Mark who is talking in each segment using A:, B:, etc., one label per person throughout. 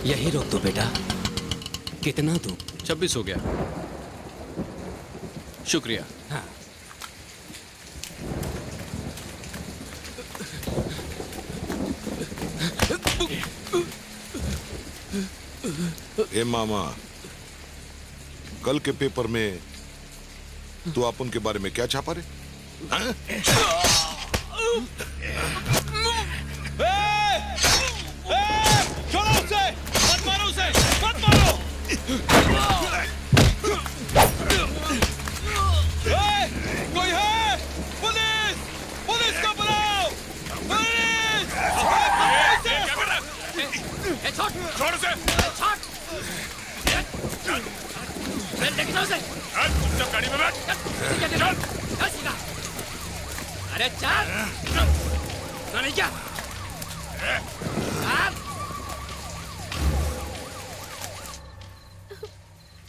A: यही रोक दो बेटा। कितना दूं?
B: 26 हो गया। शुक्रिया।
A: हाँ।
C: ए मामा, कल के पेपर में तू अपन के बारे में क्या छापा रे?
D: छोड़ो उसे! मत मारो उसे! मत मारो! कोई है? पुलिस! पुलिस को बुलाओ! पुलिस!
E: छोड़ उसे!
D: लेके जाओ उसे!
E: चुपचाप गाड़ी में बैठ!
D: चल! अरे चल! तो नहीं क्या?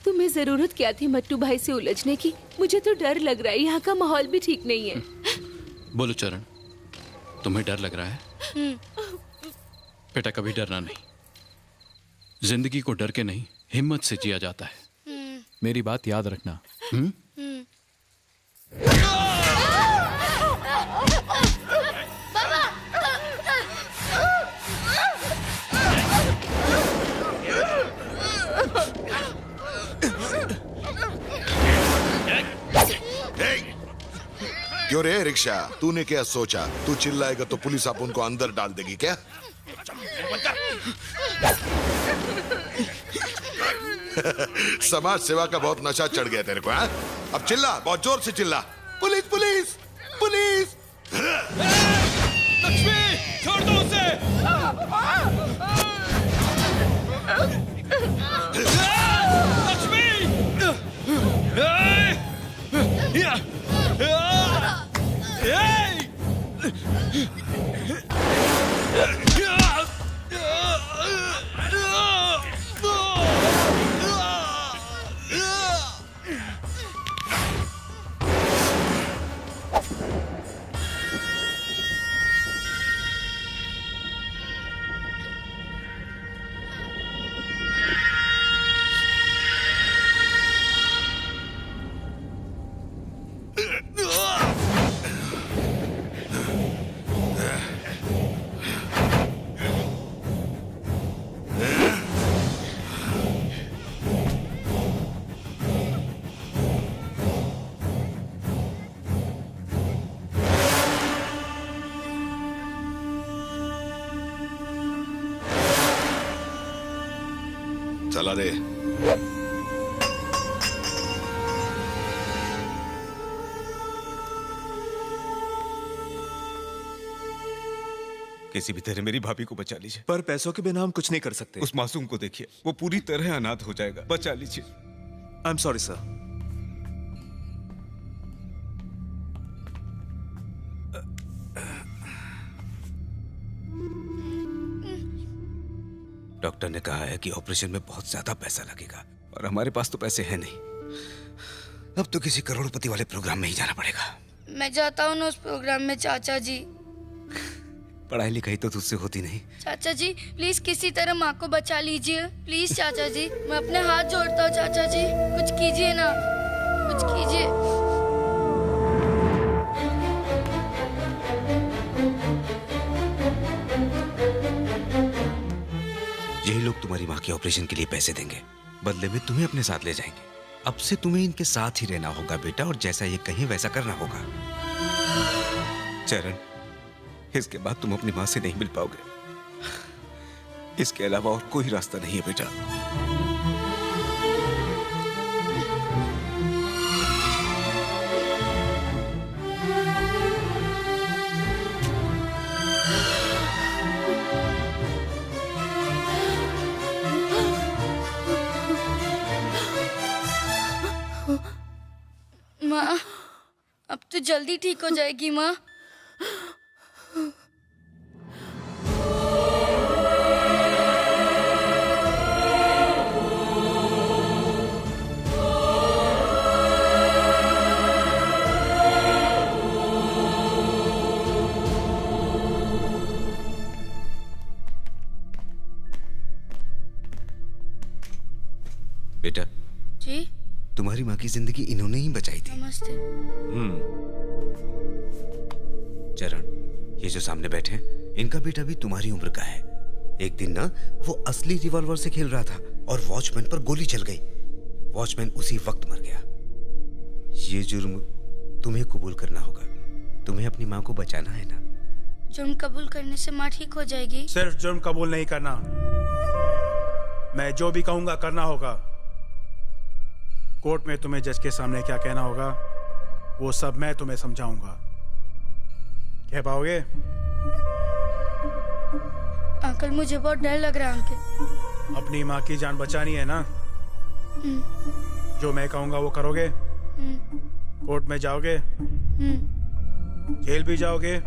F: तुम्हें जरूरत क्या थी मट्टू भाई से उलझने की? मुझे तो डर लग रहा है, यहाँ का माहौल भी ठीक नहीं है।
B: बोलो चरण, तुम्हें डर लग रहा है? बेटा कभी डरना नहीं। जिंदगी को डर के नहीं, हिम्मत से जिया जाता है।
G: मेरी बात याद रखना।
C: क्यों रे रिक्शा, तूने क्या सोचा? तू चिल्लाएगा तो पुलिस आप उनको अंदर डाल देगी क्या? समाज सेवा का बहुत नशा चढ़ गया तेरे को, हाँ? अब चिल्ला, बहुत जोर से चिल्ला। Police police police!
D: लक्ष्मी, छोड़ दो उसे! लक्ष्मी!
C: चला दे।
H: किसी भी तरह मेरी भाभी को बचा लीजिए। पर पैसों के बिना हम कुछ नहीं कर सकते। उस मासूम को देखिए, वो पूरी तरह अनाथ हो जाएगा। बचा लीजिए। I am sorry sir. Doctor ने कहा है कि ऑपरेशन में बहुत ज्यादा पैसा लगेगा और हमारे पास तो पैसे हैं नहीं। अब तो किसी करोड़पति वाले प्रोग्राम में ही जाना पड़ेगा।
I: मैं जाता हूँ ना उस प्रोग्राम में चाचा जी।
H: पढ़ाई लिखाई तो तुझसे होती नहीं।
I: चाचा जी प्लीज किसी तरह माँ को बचा लीजिए। प्लीज चाचा जी, मैं अपने हाथ जोड़ता हूँ चाचा जी, कुछ कीजिए ना, कुछ कीजिए।
H: यही लोग तुम्हारी माँ के ऑपरेशन के लिए पैसे देंगे, बदले में तुम्हें अपने साथ ले जाएंगे। अब से तुम्हें इनके साथ ही रहना होगा बेटा, और जैसा ये कहें वैसा करना होगा। चरण, इसके बाद तुम अपनी माँ से नहीं मिल पाओगे। इसके अलावा और कोई रास्ता नहीं है बेटा।
I: माँ, अब तो जल्दी ठीक हो जाएगी माँ।
H: तुम्हारी माँ की जिंदगी इन्होंने ही बचाई थी।
I: नमस्ते।
H: चरण, ये जो सामने बैठे हैं, इनका बेटा भी तुम्हारी उम्र का है। एक दिन ना वो असली रिवॉल्वर से खेल रहा था और वॉचमैन पर गोली चल गई। वॉचमैन उसी वक्त मर गया। ये जुर्म तुम्हें कबूल करना होगा। तुम्हें अपनी माँ को बचाना है ना।
I: जुर्म कबूल करने से माँ ठीक हो जाएगी?
J: सिर्फ जुर्म कबूल नहीं करना, मैं जो भी कहूंगा करना होगा। कोर्ट में तुम्हें जज के सामने क्या कहना होगा वो सब मैं तुम्हें समझाऊंगा। कह पाओगे?
I: अंकल मुझे बहुत डर लग रहा है अंकल।
J: अपनी माँ की जान बचानी है ना? जो मैं कहूंगा वो करोगे? कोर्ट में जाओगे? जेल भी जाओगे?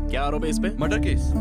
G: क्या आरोप है इस पे? Murder case.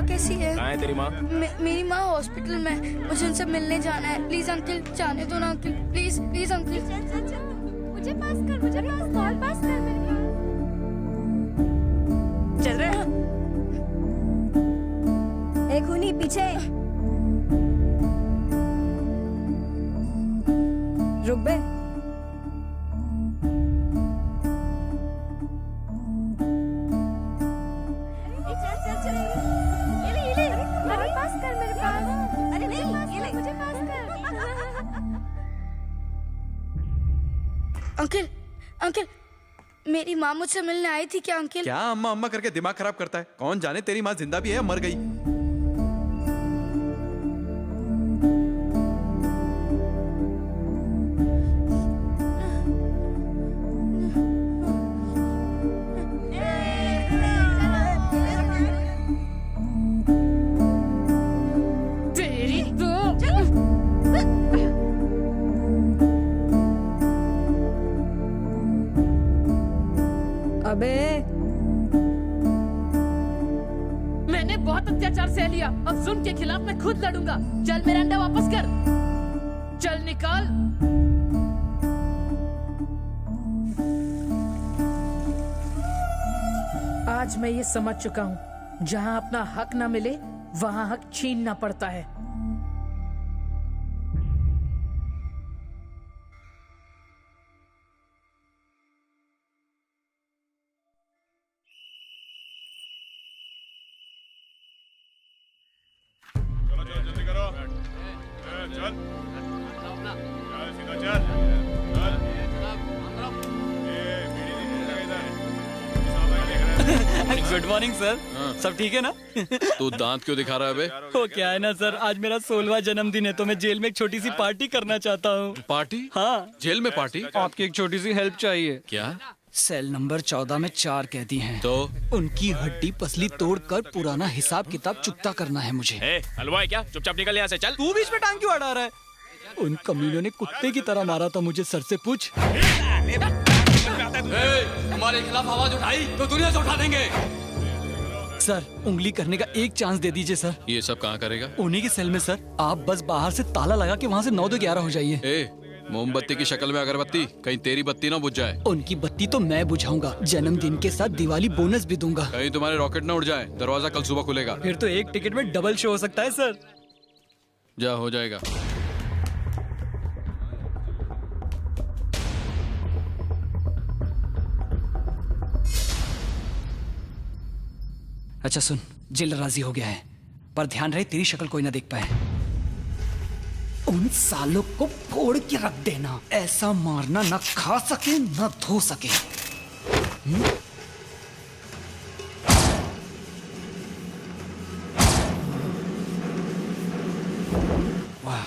I: कैसी है?
G: कहाँ है तेरी माँ?
I: मेरी माँ हॉस्पिटल में, मुझे उनसे मिलने जाना है। प्लीज अंकल जाने दो ना अंकल, प्लीज प्लीज अंकल।
K: मुझे पास कर, मुझे कॉल पास कर मेरे पास।
I: चल रहे हैं।
K: एक खूनी पीछे। रुक बे।
I: अंकल अंकल मेरी माँ मुझसे मिलने आई थी क्या अंकल?
G: क्या अम्मा अम्मा करके दिमाग खराब करता है? कौन जाने तेरी माँ जिंदा भी है या मर गई।
K: अबे
L: मैंने बहुत अत्याचार सह लिया, अब जुल्म के खिलाफ मैं खुद लड़ूंगा। चल मेरा अंडा वापस कर, चल निकाल। आज मैं ये समझ चुका हूँ, जहाँ अपना हक ना मिले वहाँ हक छीनना पड़ता है।
M: Good morning sir. सब ठीक है ना?
B: तू दांत क्यों दिखा रहा है बे?
M: वो क्या है ना सर, आज मेरा 16वां जन्मदिन है तो मैं जेल में एक छोटी सी पार्टी करना चाहता हूँ।
B: पार्टी?
M: हाँ।
B: जेल में पार्टी?
M: आपकी एक छोटी सी हेल्प चाहिए।
B: क्या?
M: सेल नंबर 14 में 4 कैदी हैं।
B: तो
M: उनकी हड्डी पसली तोड़कर पुराना हिसाब किताब चुकता करना है मुझे।
G: हलवा है क्या? चुपचाप निकल यहाँ से, चल।
M: तू बीच में टांग क्यों अड़ा रहा है? उन कमीनों ने कुत्ते की तरह मारा था मुझे, सर से पूछ।
A: हमारे खिलाफ आवाज उठाई तो दुनिया से उठा देंगे।
M: सर उंगली करने का एक चांस दे दीजिए सर।
B: ये सब कहाँ करेगा?
M: उन्हीं के सेल में सर। आप बस बाहर से ताला लगा के वहाँ से 9 से 11 हो जाइए।
B: मोमबत्ती की शक्ल में अगरबत्ती, कहीं तेरी बत्ती ना बुझ जाए।
M: उनकी बत्ती तो मैं बुझाऊंगा, जन्मदिन के साथ दिवाली बोनस भी दूंगा।
B: कहीं तुम्हारे रॉकेट ना उड़ जाए। दरवाजा कल सुबह खुलेगा।
M: फिर तो एक टिकट में डबल शो हो सकता है सर।
B: जा, हो जाएगा।
M: अच्छा सुन, जेल राजी हो गया है, पर ध्यान रहे तेरी शक्ल कोई ना देख पाए। उन सालों को फोड़ के रख देना, ऐसा मारना ना खा सके ना धो सके। वाह।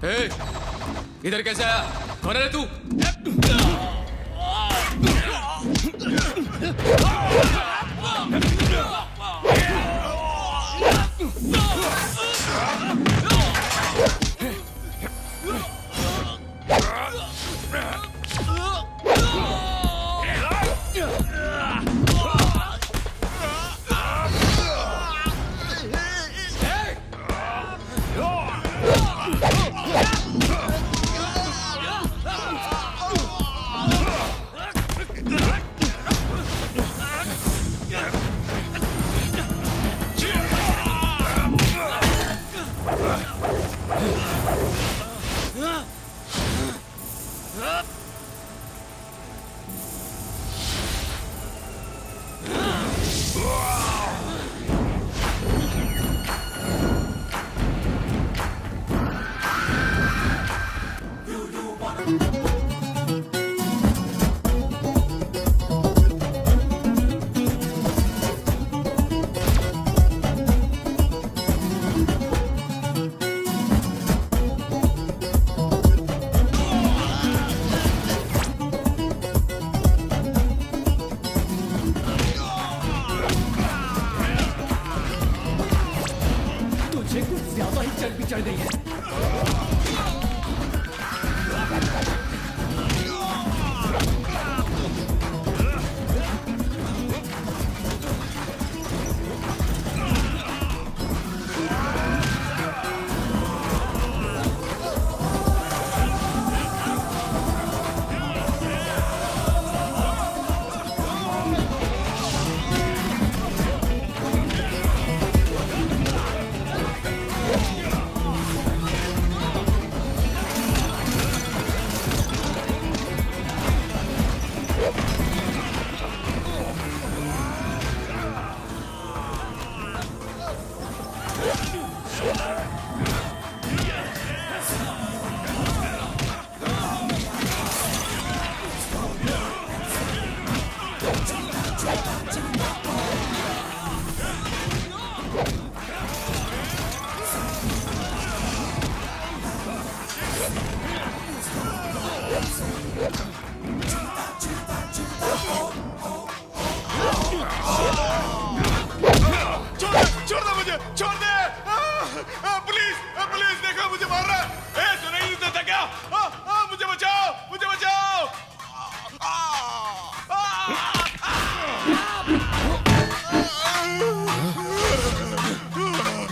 A: ए, इधर कैसे आया? कौन है तू?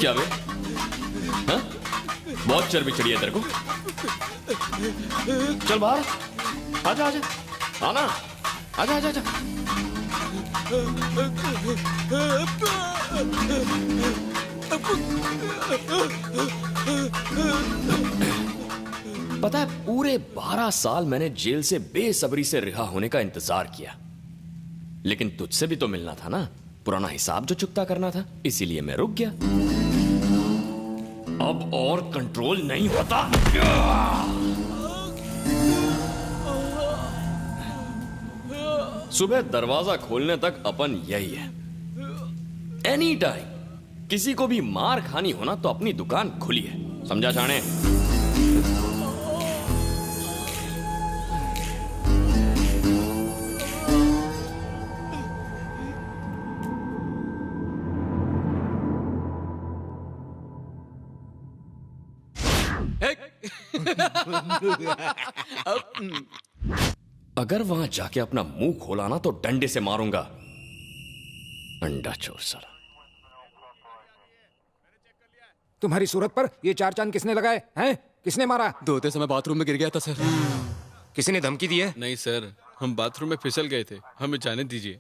N: क्या बे? हाँ? बहुत चर्बी चढ़ी है तेरे को। चल बाहर, आजा आजा, आना, आजा आजा आजा। पता है पूरे 12 साल मैंने जेल से बेसब्री से रिहा होने का इंतजार किया, लेकिन तुझसे भी तो मिलना था ना, पुराना हिसाब जो चुकता करना था, इसीलिए मैं रुक गया। अब और कंट्रोल नहीं होता। सुबह दरवाजा खोलने तक अपन यही है। एनी टाइम किसी को भी मार खानी होना तो अपनी दुकान खुली है, समझा जाने? अगर वहां जाके अपना मुंह खोला ना तो डंडे से मारूंगा। अंडा चोर साला।
O: तुम्हारी सूरत पर ये 4 चांद किसने लगाए हैं? किसने मारा?
B: धोते समय बाथरूम में गिर गया था सर।
O: किसी ने धमकी दी है?
G: नहीं सर, हम बाथरूम में फिसल गए थे, हमें जाने दीजिए।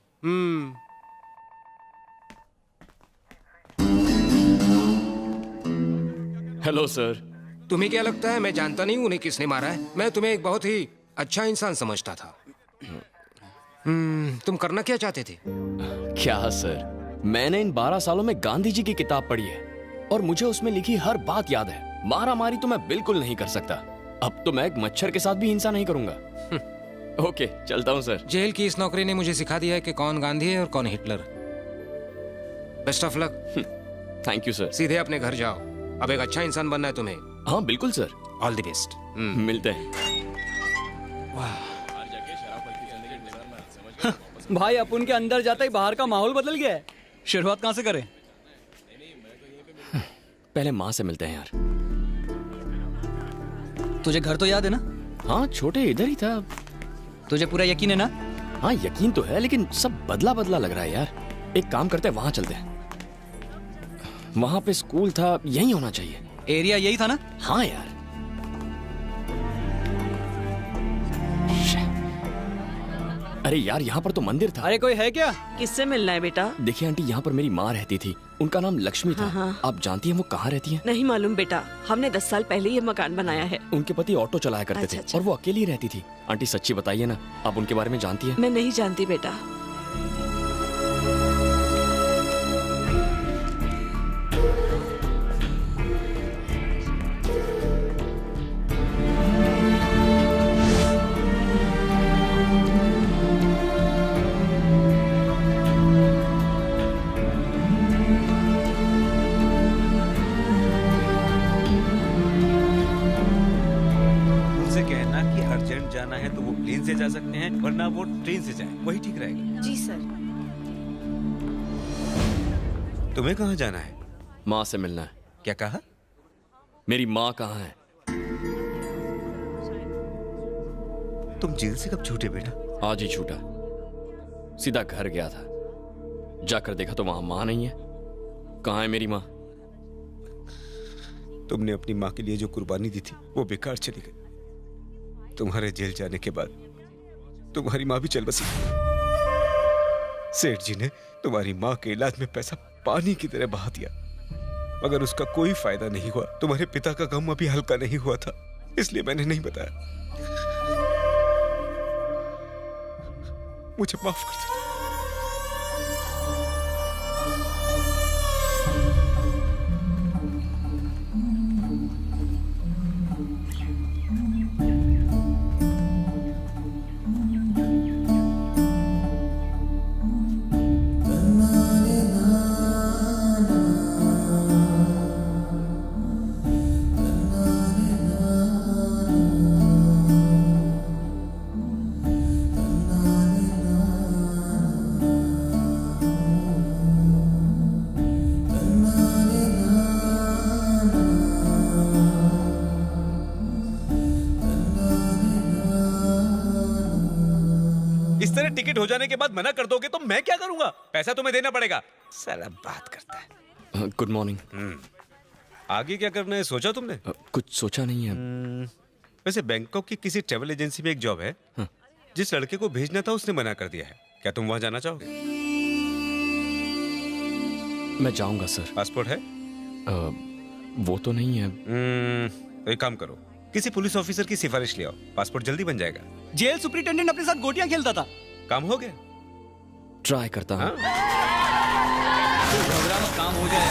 N: Hello sir.
O: तुम्हें क्या लगता है मैं जानता नहीं उन्हें किसने मारा है? मैं तुम्हें एक बहुत ही अच्छा इंसान समझता था। तुम करना क्या चाहते थे?
N: क्या सर, मैंने इन 12 सालों में गांधी जी की किताब पढ़ी है और मुझे उसमें लिखी हर बात याद है। मारा मारी तो मैं बिल्कुल नहीं कर सकता। अब तो मैं एक मच्छर के साथ भी हिंसा नहीं करूंगा। ओके, चलता हूं सर।
O: जेल की इस नौकरी ने मुझे सिखा दिया है कि कौन गांधी है और कौन Hitler. Best of luck.
N: Thank you sir.
O: सीधे अपने घर जाओ, अब एक अच्छा इंसान बनना है तुम्हें।
N: हाँ बिल्कुल सर।
H: All the best.
N: मिलते हैं।
M: भाई अपन के अंदर जाते ही बाहर का माहौल बदल गया है। शुरुआत कहाँ से करें?
N: पहले माँ से मिलते हैं यार।
M: तुझे घर तो याद है ना?
N: हाँ छोटे इधर ही था।
M: तुझे पूरा यकीन है ना?
N: हाँ यकीन तो है, लेकिन सब बदला बदला लग रहा है यार। एक काम करते हैं, वहां चलते हैं। वहां पे स्कूल था, यही होना चाहिए।
M: एरिया यही था ना?
N: हाँ यार। अरे यार यहाँ पर तो मंदिर था।
M: अरे कोई है क्या?
L: किससे मिलना है बेटा?
N: देखिए आंटी, यहाँ पर मेरी माँ रहती थी, उनका नाम लक्ष्मी था।
L: हाँ।
N: आप जानती हैं वो कहाँ रहती हैं?
L: नहीं मालूम बेटा, हमने 10 साल पहले ये मकान बनाया है।
N: उनके पति ऑटो चलाया करते थे और वो अकेली ही रहती थी। आंटी सच्ची बताइए ना, आप उनके बारे में जानती हैं?
L: मैं नहीं जानती बेटा।
H: जाना है तो वो प्लेन से जा सकते हैं, वरना वो ट्रेन से जाए, वही ठीक रहेगा।
L: जी सर।
H: तुम्हें कहाँ जाना है?
N: माँ से मिलना है।
H: क्या कहा?
N: मेरी माँ कहाँ है?
H: तुम जेल से कब छूटे बेटा?
N: आज ही छूटा। सीधा घर गया था, जाकर देखा तो वहां माँ नहीं है। कहाँ है मेरी माँ?
H: तुमने अपनी माँ के लिए जो कुर्बानी दी थी वो बेकार चली गई। तुम्हारे जेल जाने के बाद तुम्हारी माँ भी चल बसी। सेठ जी ने तुम्हारी माँ के इलाज में पैसा पानी की तरह बहा दिया, मगर उसका कोई फायदा नहीं हुआ। तुम्हारे पिता का गम अभी हल्का नहीं हुआ था, इसलिए मैंने नहीं बताया। मुझे माफ कर दो। टिकट हो जाने के बाद मना कर दोगे तो मैं क्या करूंगा? पैसा तुम्हें देना पड़ेगा। साला बात करता है।
N: Good morning.
H: आगे क्या करना है सोचा तुमने?
N: कुछ सोचा नहीं है।
H: वैसे बैंकॉक की किसी ट्रैवल एजेंसी में एक जॉब है। जिस लड़के को भेजना था उसने मना कर दिया है। क्या तुम वहां जाना चाहोगे?
N: मैं जाऊंगा सर।
H: पासपोर्ट है?
N: वो तो नहीं है।
H: तो एक काम करो, किसी पुलिस ऑफिसर की सिफारिश ले आओ, पासपोर्ट जल्दी बन जाएगा।
M: जेल सुपरिटेंडेंट अपने साथ गोटियां खेलता था।
H: काम हो गया?
N: ट्राई करता हूँ।
M: प्रोग्राम काम हो जाए।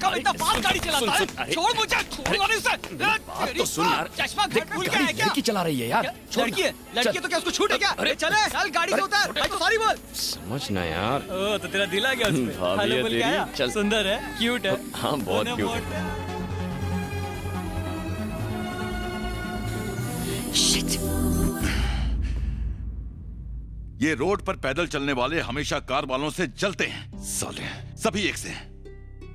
M: इतना फास्ट गाड़ी चलाता है। छोड़ मुझे, छोड़ उसे।
N: बात तो सुन यार।
M: चश्मा घर भूल गया है क्या?
N: लड़की चला रही है यार।
M: लड़की है, लड़की तो क्या उसको छूट है क्या? अरे चले, चल गाड़ी से उतर। भाई तो सॉरी बोल।
N: समझना यार।
M: ओ तो तेरा दिल आ गया उसमें।
N: भाभी है तेरी। चल
M: सुंदर है, क्यूट है।
N: हाँ बहुत क्यूट है।
P: ये रोड पर पैदल चलने वाले हमेशा कार वालों से जलते हैं। साले सभी एक से हैं।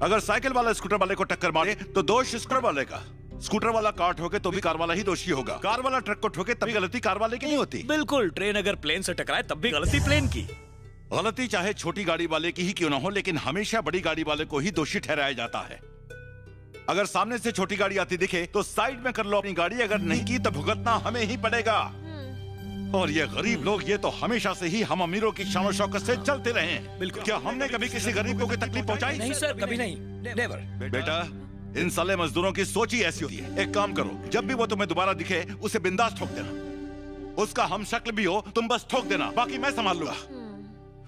P: अगर साइकिल वाला स्कूटर वाले को टक्कर मारे तो दोष स्कूटर वाले का। स्कूटर वाला कार ठोके तो भी कार वाला ही दोषी होगा। कार वाला ट्रक को ठोके तभी गलती कार वाले की नहीं होती।
Q: बिल्कुल, ट्रेन अगर प्लेन से टकराए तब भी गलती प्लेन की।
P: गलती चाहे छोटी गाड़ी वाले की ही क्यों ना हो, लेकिन हमेशा बड़ी गाड़ी वाले को ही दोषी ठहराया जाता है। अगर सामने से छोटी गाड़ी आती दिखे तो साइड में कर लो अपनी गाड़ी, अगर नहीं की तो भुगतना हमें ही पड़ेगा। और ये गरीब लोग, ये तो हमेशा से ही हम अमीरों की शान और शौकत से चलते रहे हैं। बिल्कुल। क्या हमने कभी किसी गरीब को कोई तकलीफ पहुंचाई?
Q: नहीं सर, कभी नहीं, नेवर।
P: बेटा, इन साले मजदूरों की सोच ही ऐसी होती है। एक काम करो, जब भी वो तुम्हें दोबारा दिखे उसे बिंदास ठोक देना। उसका हम शक्ल भी हो, तुम बस ठोक देना, बाकी मैं संभाल लूंगा।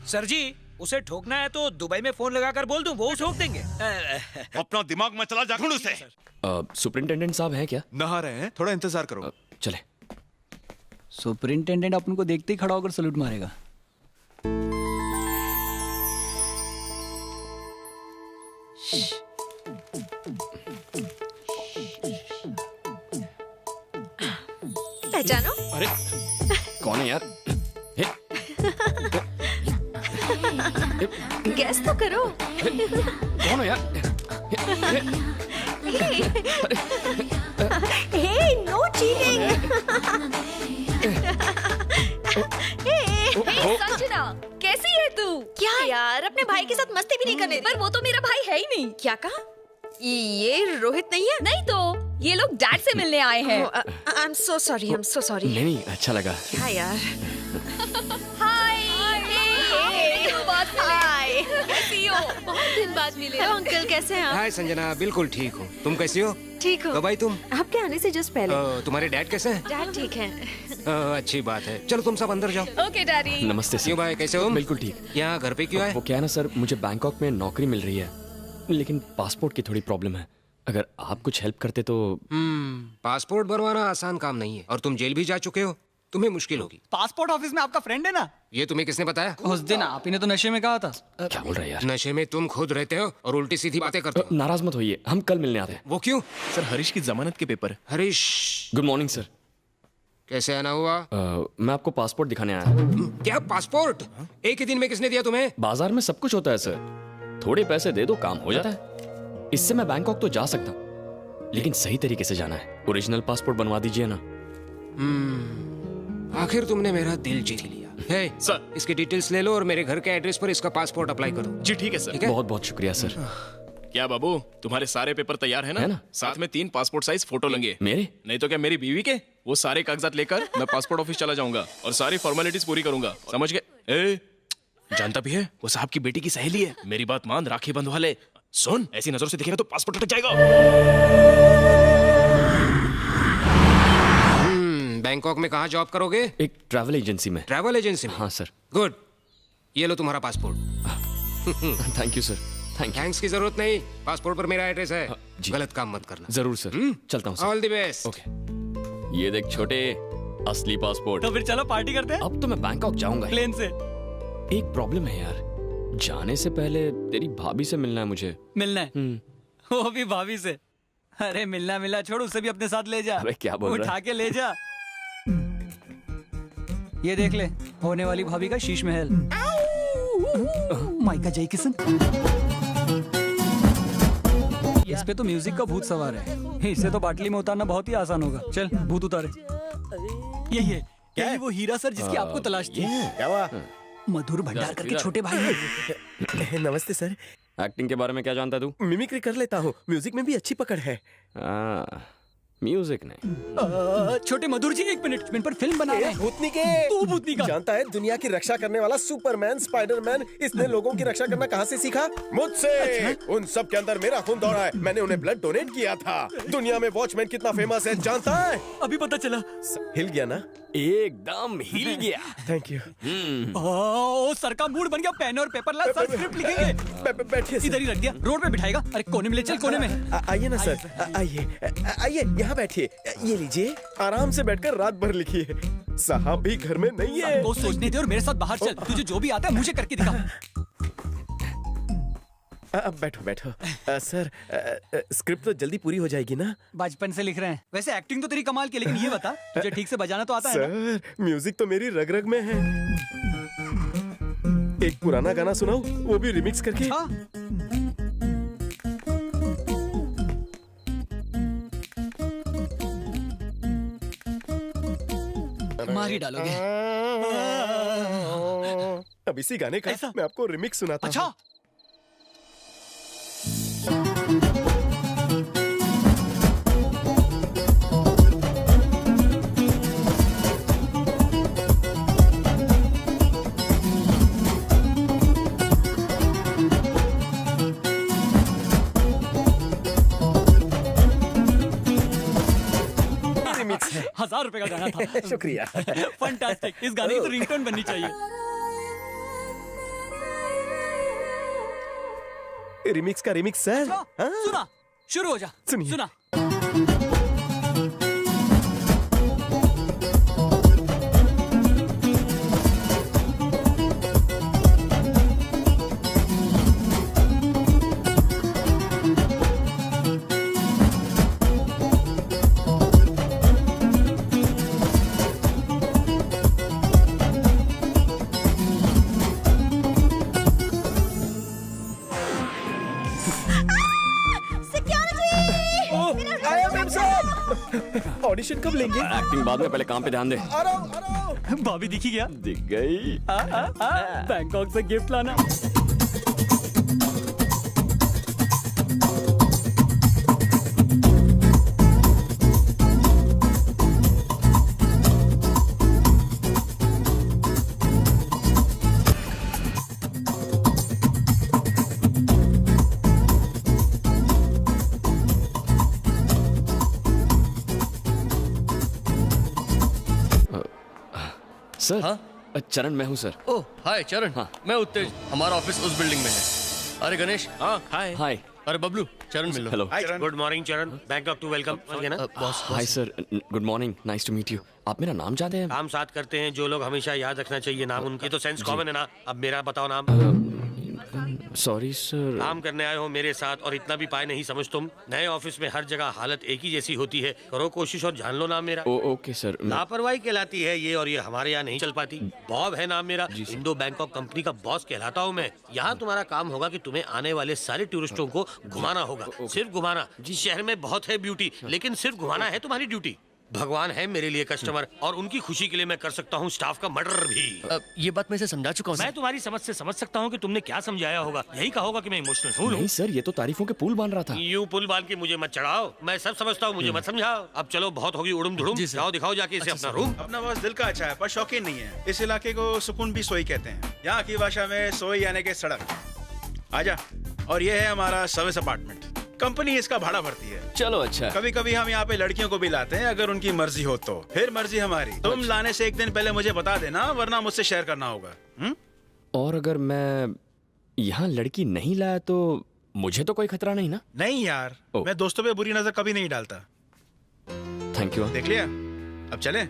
Q: सर जी, उसे ठोकना है तो दुबई में फोन लगाकर बोल दूं, वो ठोक देंगे।
P: अपना दिमाग में चला जाखुड़ उसे।
N: सुपरिंटेंडेंट साहब हैं क्या?
G: नहा रहे हैं, थोड़ा इंतजार करो।
N: चले।
M: सुपरिंटेंडेंट अपन को देखते ही खड़ा होकर सलूट मारेगा।
K: पहचानो?
N: अरे कौन है यार?
K: गैस तो करो।
N: कौन है यार?
K: हे, नो चीटिंग।
R: संजना, कैसी है तू?
K: क्या यार, अपने भाई के साथ मस्ती भी नहीं करने?
R: पर वो तो मेरा भाई है ही नहीं।
K: क्या कहा? ये रोहित नहीं है?
R: नहीं तो ये लोग डैड से मिलने आए हैं।
K: I am so sorry, I am so sorry.
N: नहीं, अच्छा लगा।
K: क्या यार?
R: हाय।
F: बहुत दिन बाद मिले।
K: हेलो अंकल, कैसे हैं आप?
O: हाय संजना, बिल्कुल ठीक हूँ। तुम कैसी हो?
K: ठीक हो।
O: कब आई तुम?
K: आपके आने से जस्ट पहले।
O: तुम्हारे डैड कैसे हैं?
K: डैड ठीक हैं।
O: अच्छी बात है। चलो तुम सब अंदर जाओ।
R: Okay daddy.
N: नमस्ते सर।
O: क्यों भाई, कैसे हो?
N: बिल्कुल ठीक।
O: यहाँ घर पे क्यों आए?
N: वो क्या है ना सर, मुझे बैंकॉक में नौकरी मिल रही है, लेकिन पासपोर्ट की थोड़ी प्रॉब्लम है। अगर आप कुछ हेल्प करते तो।
O: पासपोर्ट बनवाना आसान काम नहीं है, और तुम जेल भी जा चुके हो, तुम्हें मुश्किल होगी।
M: पासपोर्ट ऑफिस में आपका फ्रेंड है ना?
O: ये तुम्हें किसने बताया?
M: उस दिन आप ही ने तो नशे में कहा था।
N: क्या बोल रहे हैं यार?
O: नशे में तुम खुद रहते हो और उल्टी सीधी बातें करते हो।
N: नाराज मत होइए, हम कल मिलने आते हैं।
O: वो क्यों?
G: सर, हरीश की जमानत के paper.
O: Harish,
N: good morning sir.
O: कैसे आना हुआ?
N: मैं आपको पासपोर्ट दिखाने आया।
O: क्या पासपोर्ट? एक ही दिन में किसने दिया तुम्हें?
N: बाजार में सब कुछ होता है सर, थोड़े पैसे दे दो काम हो जाता है। इससे मैं बैंकॉक तो जा सकता हूँ, लेकिन सही तरीके से जाना है। ओरिजिनल पासपोर्ट बनवा दीजिए ना।
O: आखिर तुमने मेरा दिल जीत लिया। हे सर, इसकी डिटेल्स ले लो और मेरे घर के एड्रेस पर इसका पासपोर्ट अप्लाई करो।
G: जी ठीक है सर।
N: बहुत बहुत शुक्रिया सर।
G: क्या बाबू, तुम्हारे सारे पेपर तैयार है ना? साथ में 3 पासपोर्ट साइज फोटो लेंगे।
N: मेरे?
G: नहीं तो क्या मेरी बीवी के? वो सारे कागजात लेकर मैं पासपोर्ट ऑफिस चला जाऊंगा और सारी फॉर्मेलिटीज पूरी करूंगा, समझ गए? जानता भी है वो साहब की बेटी की सहेली है। मेरी बात मान, राखी बंधवा ले। सुन, ऐसी नजरों से दिखेगा तो पासपोर्ट अटक जाएगा।
O: बैंकॉक में कहाँ जॉब करोगे?
N: एक ट्रैवल एजेंसी में।
O: ट्रैवल एजेंसी में?
N: हाँ सर।
O: गुड, ये लो तुम्हारा passport.
N: Thank you sir.
O: Thanks की जरूरत नहीं, पासपोर्ट पर मेरा एड्रेस है। गलत काम मत करना।
N: जरूर सर। चलता हूँ।
O: All the best.
N: ओके। ये देख छोटे, असली पासपोर्ट।
M: तो फिर चलो पार्टी करते हैं।
N: अब तो मैं बैंकॉक जाऊंगा
M: प्लेन से।
N: एक प्रॉब्लम है यार, जाने से पहले तेरी भाभी से मिलना है मुझे।
M: मिलना है? वो भी भाभी से? अरे मिलना छोड़, उसे भी अपने साथ ले जा।
N: अबे क्या बोल रहा है?
M: उठा के ले जा। ये देख ले, होने वाली भाभी का शीश महल। माइका जय किशन। इस पे तो म्यूजिक का भूत सवार है, इसे तो बाटली में उतारना बहुत ही आसान होगा। चल भूत उतारे। यही है क्या? वो हीरा सर जिसकी आपको तलाश थी।
S: क्या हुआ?
M: मधुर भंडारकर के छोटे भाई हैं।
S: नमस्ते सर।
N: एक्टिंग के बारे में क्या जानता है तू?
S: मिमिक्री कर लेता हूँ, म्यूजिक में भी अच्छी पकड़ है।
N: म्यूजिक नहीं।
M: छोटे मधुर जी, 1 मिनट, पर फिल्म बना रहे हैं।
S: भूतनी के?
M: तू भूतनी का?
S: जानता है दुनिया की रक्षा करने वाला सुपरमैन, स्पाइडरमैन, इसने लोगों की रक्षा करना कहाँ से सीखा? मुझसे। अच्छा? उन सब के अंदर मेरा खून दौड़ा है, मैंने उन्हें ब्लड डोनेट किया था। दुनिया में वॉचमैन कितना फेमस है जानता है?
M: अभी पता चला।
S: हिल गया ना?
N: एकदम हिल गया।
S: Thank you.
M: ओ, सर का मूड बन गया। पेन और पेपर ला, सर स्क्रिप्ट लिखेंगे।
S: बैठिए।
M: इधर ही रख दिया, रोड पे बिठाएगा। अरे कोने में ले चल, कोने में।
S: आइए ना सर, आइए यहाँ बैठिए। ये लीजिए, आराम से बैठकर रात भर लिखिए। साहब भी घर में नहीं है।
M: वो सोचने दे और मेरे साथ बाहर चल। तुझे जो भी आता है मुझे करके दिखा।
S: अब बैठो। सर, स्क्रिप्ट तो जल्दी पूरी हो जाएगी ना?
M: बचपन से लिख रहे हैं। वैसे एक्टिंग तो तेरी कमाल की, लेकिन ये बता तुझे ठीक से बजाना तो आता है ना?
S: सर, म्यूजिक तो मेरी रग रग में है। एक पुराना गाना सुनाऊं, वो भी रिमिक्स करके।
M: मार ही डालोगे।
S: अब इसी गाने का मैं आपको रिमिक्स सुनाता हूं। अच्छा।
M: ₹1000 का गाना था।
S: शुक्रिया।
M: फंटास्टिक। इस गाने की तो रिंगटोन बननी चाहिए।
S: रिमिक्स का रिमिक्स सर।
M: सुना, शुरू हो जा।
S: सुनिए।
M: सुना।
S: ऑडिशन कब लेंगे?
N: एक्टिंग बाद में, पहले काम पे ध्यान दे।
M: भाभी दिखी क्या?
N: दिख गई।
M: बैंकॉक से गिफ्ट लाना।
N: सर। हाँ? चरण मैं हूँ सर।
T: ओह हाय चरण। हाँ मैं उत्तेज, हमारा ऑफिस उस बिल्डिंग में है। अरे गणेश। हाँ हाय।
N: हाय।
T: अरे बबलू, चरण मिल लो।
N: Hello.
T: Good morning Charan, Bangkok to welcome.
N: Hi sir, good morning, nice to meet you. आप मेरा नाम जानते हैं?
T: काम साथ करते हैं जो लोग, हमेशा याद रखना चाहिए नाम उनकी, तो सेंस कॉमन है ना। अब मेरा बताओ नाम।
N: Sorry sir.
T: काम करने आए हो मेरे साथ और इतना भी पाए नहीं समझ तुम। नए ऑफिस में हर जगह हालत एक ही जैसी होती है, करो कोशिश और जान लो नाम मेरा।
N: Okay sir.
T: लापरवाही कहलाती है ये, और ये हमारे यहाँ नहीं चल पाती। बॉब है नाम मेरा, इंडो बैंकॉक कंपनी का बॉस कहलाता हूँ मैं। यहाँ तुम्हारा काम होगा कि तुम्हें आने वाले सारे टूरिस्टों को घुमाना होगा, सिर्फ घुमाना। शहर में बहुत है ब्यूटी, लेकिन सिर्फ घुमाना है तुम्हारी ड्यूटी। भगवान है मेरे लिए कस्टमर, और उनकी खुशी के लिए मैं कर सकता हूँ स्टाफ का मर्डर भी। ये बात मैं समझा चुका हूँ। मैं तुम्हारी समझ से समझ सकता हूँ कि तुमने क्या समझाया होगा। यही कहा होगा कि मैं इमोशनल हूँ।
N: नहीं सर, ये तो तारीफों के पुल बांध रहा था।
T: यूं पुल बांध के मुझे मत चढ़ाओ, मैं सब समझता हूँ, मुझे मत समझाओ। अब चलो बहुत होगी उड़ुम धुड़ुम, जाओ दिखाओ जाके इसे अपना रूम।
J: अपना बॉस दिल का अच्छा है पर शौकीन नहीं है। इस इलाके को सुकून भी सोई कहते हैं, यहाँ की भाषा में सोई यानी के सड़क। आजा। और ये है हमारा सर्विस अपार्टमेंट, कंपनी इसका भाड़ा भरती है।
N: चलो अच्छा।
J: कभी कभी हम यहाँ पे लड़कियों को भी लाते हैं, अगर उनकी मर्जी हो तो। फिर मर्जी हमारी। तुम लाने से एक दिन पहले मुझे बता देना, वरना मुझसे शेयर करना होगा।
N: और अगर मैं यहाँ लड़की नहीं लाया तो मुझे तो कोई खतरा नहीं ना?
J: नहीं यार, मैं दोस्तों पे बुरी नजर कभी नहीं डालता।
N: Thank you.
J: देख लिया, अब चले।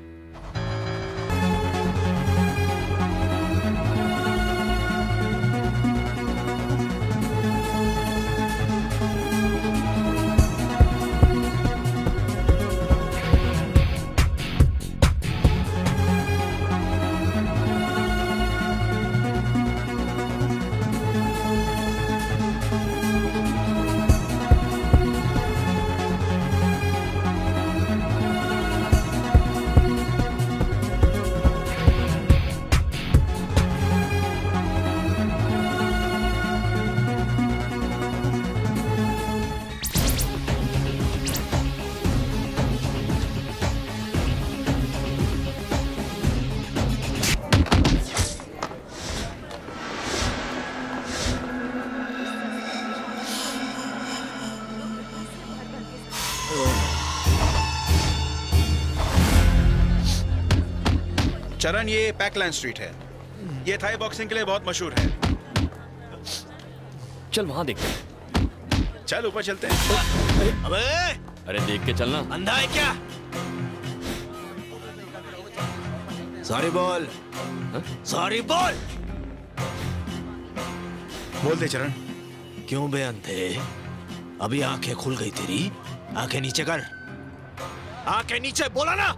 J: चरण, ये पैकलैंड स्ट्रीट है, ये थाई बॉक्सिंग के लिए बहुत मशहूर है।
N: चल वहां देखते हैं।
J: चल ऊपर चलते हैं।
T: अबे!
N: अरे देख के चलना।
T: अंधा है क्या? सॉरी बोल। सॉरी बोल।
J: बोल दे चरण।
T: क्यों बे अंधे? अभी आंखें खुल गई तेरी? आंखें नीचे कर, आंखें नीचे, बोला ना।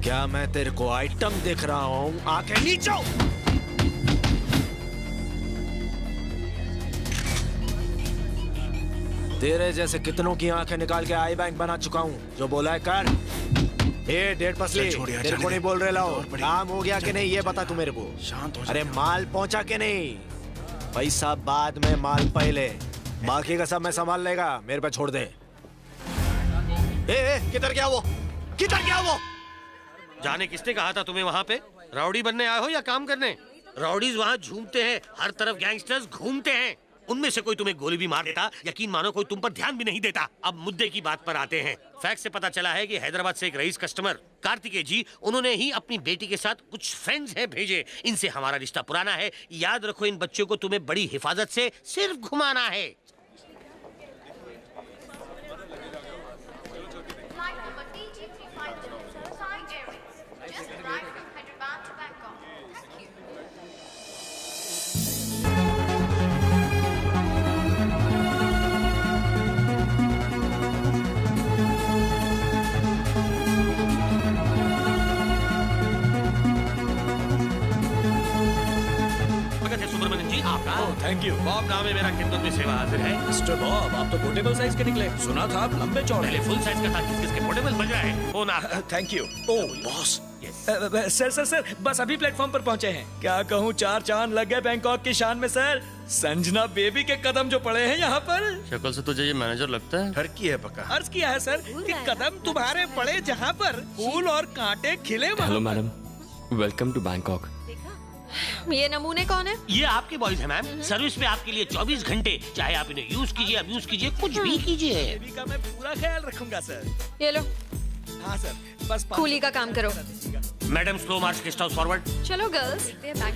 T: क्या मैं तेरे को आइटम देख रहा हूं? आंखें नीचे।
Q: तेरे जैसे कितनों की आंखें निकाल के आई बैंक बना चुका हूँ। जो बोला है कर। ए डेढ़ पसली, तेरे को नहीं बोल रहे लाओ। काम हो गया कि नहीं ये बता तू मेरे को।
J: शांत हो जा।
Q: अरे माल पहुंचा के नहीं, पैसा बाद में, माल पहले। बाकी का सब मैं संभाल लेगा, मेरे पे छोड़ दे।
T: किधर गया वो? किधर गया वो? जाने किसने कहा था तुम्हें वहाँ पे? राउडी बनने आए हो या काम करने? राउडीज वहाँ झूमते हैं, हर तरफ गैंगस्टर्स घूमते हैं। उनमें से कोई तुम्हें गोली भी मार देता, यकीन मानो कोई तुम पर ध्यान भी नहीं देता। अब मुद्दे की बात पर आते हैं। फैक्ट से पता चला है कि हैदराबाद से एक रईस कस्टमर कार्तिकेय जी, उन्होंने ही अपनी बेटी के साथ कुछ फ्रेंड्स हैं भेजे। इनसे हमारा रिश्ता पुराना है। याद रखो, इन बच्चों को तुम्हें बड़ी हिफाजत से सिर्फ घुमाना है।
Q: Thank you.
T: बॉब नाम है मेरा, खिदमत में सेवा हाजिर है।
Q: मिस्टर बॉब, आप तो पोर्टेबल साइज के निकले। सुना था आप लंबे चौड़े।
T: पहले फुल साइज का था, किस-किस के पोर्टेबल बज रहा है। फोन आप।
Q: Thank you. Oh boss. Sir बस अभी प्लेटफॉर्म पर पहुंचे हैं। क्या कहूँ, 4 चांद लग गए बैंकॉक की शान में सर। संजना बेबी के कदम जो पड़े हैं यहाँ पर।
T: शक्ल से तुझे ये मैनेजर लगता है?
Q: ठरकी है पक्का। अर्ज किया है सर कि कदम तुम्हारे पड़े जहाँ पर फूल और कांटे खिले।
N: Hello madam, welcome to Bangkok.
R: ये नमूने कौन है?
T: ये आपके बॉयज हैं मैम। सर्विस में आपके लिए 24 घंटे, चाहे आप इन्हें यूज कीजिए, अब्यूज कीजिए, कुछ भी कीजिए।
Q: बेबी का मैं पूरा ख्याल रखूंगा सर।
R: ये लो।
Q: हाँ सर, बस
R: कूली का काम करो।
T: मैडम स्लो मार्च, गेस्ट हाउस फॉरवर्ड।
R: चलो गर्ल्स,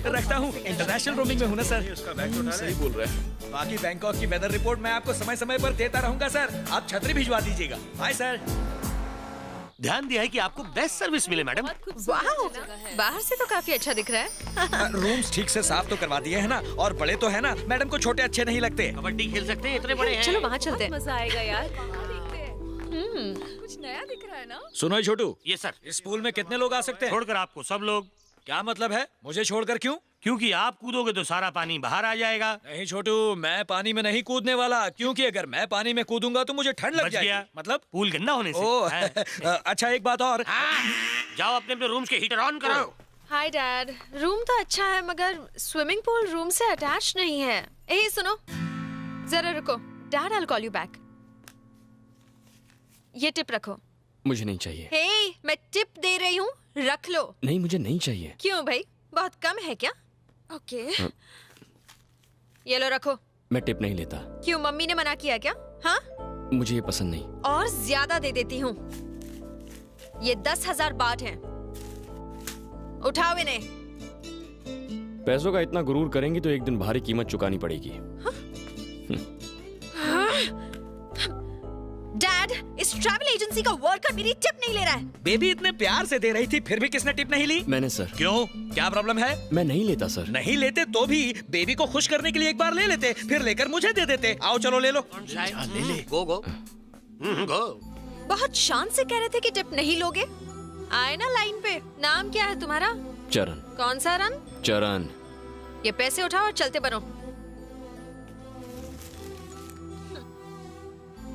Q: रखता हूँ। इंटरनेशनल रोमिंग में हूँ ना सर।
J: उसका बैग तो उठा ले।
Q: सही बोल रहे हैं। बाकी बैंकॉक की वेदर रिपोर्ट मैं आपको समय समय पर देता रहूंगा सर। आप छतरी भिजवा दीजिएगा। Bye sir.
T: ध्यान दिया है कि आपको बेस्ट सर्विस मिले मैडम।
R: वाह, बाहर से तो काफी अच्छा दिख रहा है।
Q: रूम्स ठीक से साफ तो करवा दिए है ना, और बड़े तो है ना। मैडम को छोटे अच्छे नहीं लगते।
T: कबड्डी खेल सकते हैं, इतने बड़े हैं।
R: चलो वहाँ चलते हैं।
F: मजा आएगा यार।
R: कुछ नया दिख रहा है ना।
Q: सुनो छोटू।
T: ये सर,
Q: इस पूल में कितने लोग आ सकते हैं?
T: छोड़कर आपको सब लोग।
Q: क्या मतलब है? मुझे छोड़कर क्यों?
T: क्योंकि आप कूदोगे तो सारा पानी बाहर आ जाएगा।
Q: नहीं छोटू, मैं पानी में नहीं कूदने वाला, क्योंकि अगर मैं पानी में कूदूंगा तो मुझे ठंड लग जाएगी। मतलब
T: पूल गंदा होने से।
Q: ओह अच्छा, एक बात और।
T: जाओ अपने अपने रूम्स के हीटर ऑन करो।
R: हाय डैड, रूम तो अच्छा है मगर स्विमिंग पूल रूम से अटैच नहीं है। ए सुनो, जरा रुको। Dad, I will call you back. ये टिप रखो।
N: मुझे नहीं चाहिए।
R: हे, मैं टिप दे रही हूँ, रख लो।
N: नहीं, मुझे नहीं चाहिए।
R: क्यों भाई, बहुत कम है क्या? ओके ये लो रखो।
N: मैं टिप नहीं लेता।
R: क्यों, मम्मी ने मना किया क्या? हाँ,
N: मुझे ये पसंद नहीं।
R: और ज्यादा दे देती हूँ। ये 10,000 बात हैं। उठाओ इन्हें।
N: पैसों का इतना गुरूर करेंगी तो एक दिन भारी कीमत चुकानी पड़ेगी।
R: डैड, इस ट्रैवल एजेंसी का वर्कर मेरी टिप नहीं ले रहा है।
Q: बेबी इतने प्यार से दे रही थी, फिर भी किसने टिप नहीं ली?
N: मैंने सर।
Q: क्यों, क्या प्रॉब्लम है?
N: मैं नहीं लेता सर।
Q: नहीं लेते तो भी बेबी को खुश करने के लिए एक बार ले लेते, फिर लेकर मुझे दे देते। आओ चलो ले लो।
T: ले ले। गो गो गो।
R: बहुत शान से कह रहे थे कि टिप नहीं लोगे। आए ना लाइन पे। नाम क्या है तुम्हारा?
N: चरण।
R: कौन सा रन?
N: चरण।
R: ये पैसे उठाओ और चलते बनो।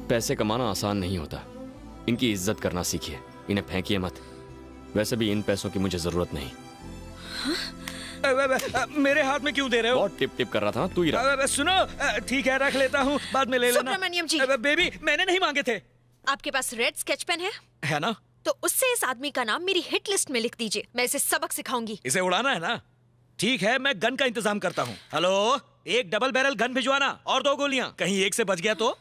N: पैसे कमाना आसान नहीं होता, इनकी इज्जत करना सीखिए, इन्हें फेंकिए मत। वैसे भी इन पैसों की मुझे जरूरत नहीं।
Q: मेरे हाथ में क्यों दे रहे हो?
N: बहुत टिप टिप कर रहा था, तू ही रख।
Q: सुनो, ठीक है रख लेता हूँ, बाद में ले लेना।
R: सुब्रमण्यम जी।
Q: बेबी मैंने नहीं मांगे थे।
R: आपके पास रेड स्केच पेन है
Q: ना?
R: तो उससे इस आदमी का नाम मेरी हिट लिस्ट में लिख दीजिए। मैं इसे सबक सिखाऊंगी।
Q: इसे उड़ाना है ना? ठीक है, मैं गन का इंतजाम करता हूँ। हेलो, एक डबल बैरल गन भिजवाना और 2 गोलियां। कहीं एक से बच गया तो?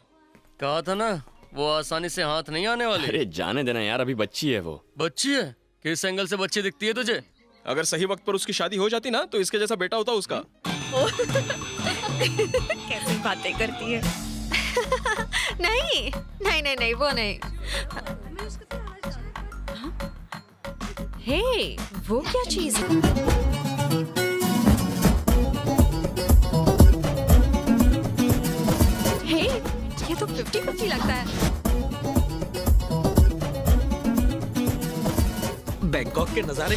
U: कहा था ना, वो आसानी से हाथ नहीं आने वाली।
N: अरे जाने देना यार, अभी बच्ची है वो।
U: बच्ची है? किस एंगल से बच्ची दिखती है तुझे?
G: अगर सही वक्त पर उसकी शादी हो जाती ना तो इसके जैसा बेटा होता उसका।
R: कैसी बातें करती है। नहीं नहीं नहीं नहीं, वो नहीं। हे, वो क्या चीज है? हे, ये तो 50-50 लगता है।
Q: बैंकॉक के नजारे।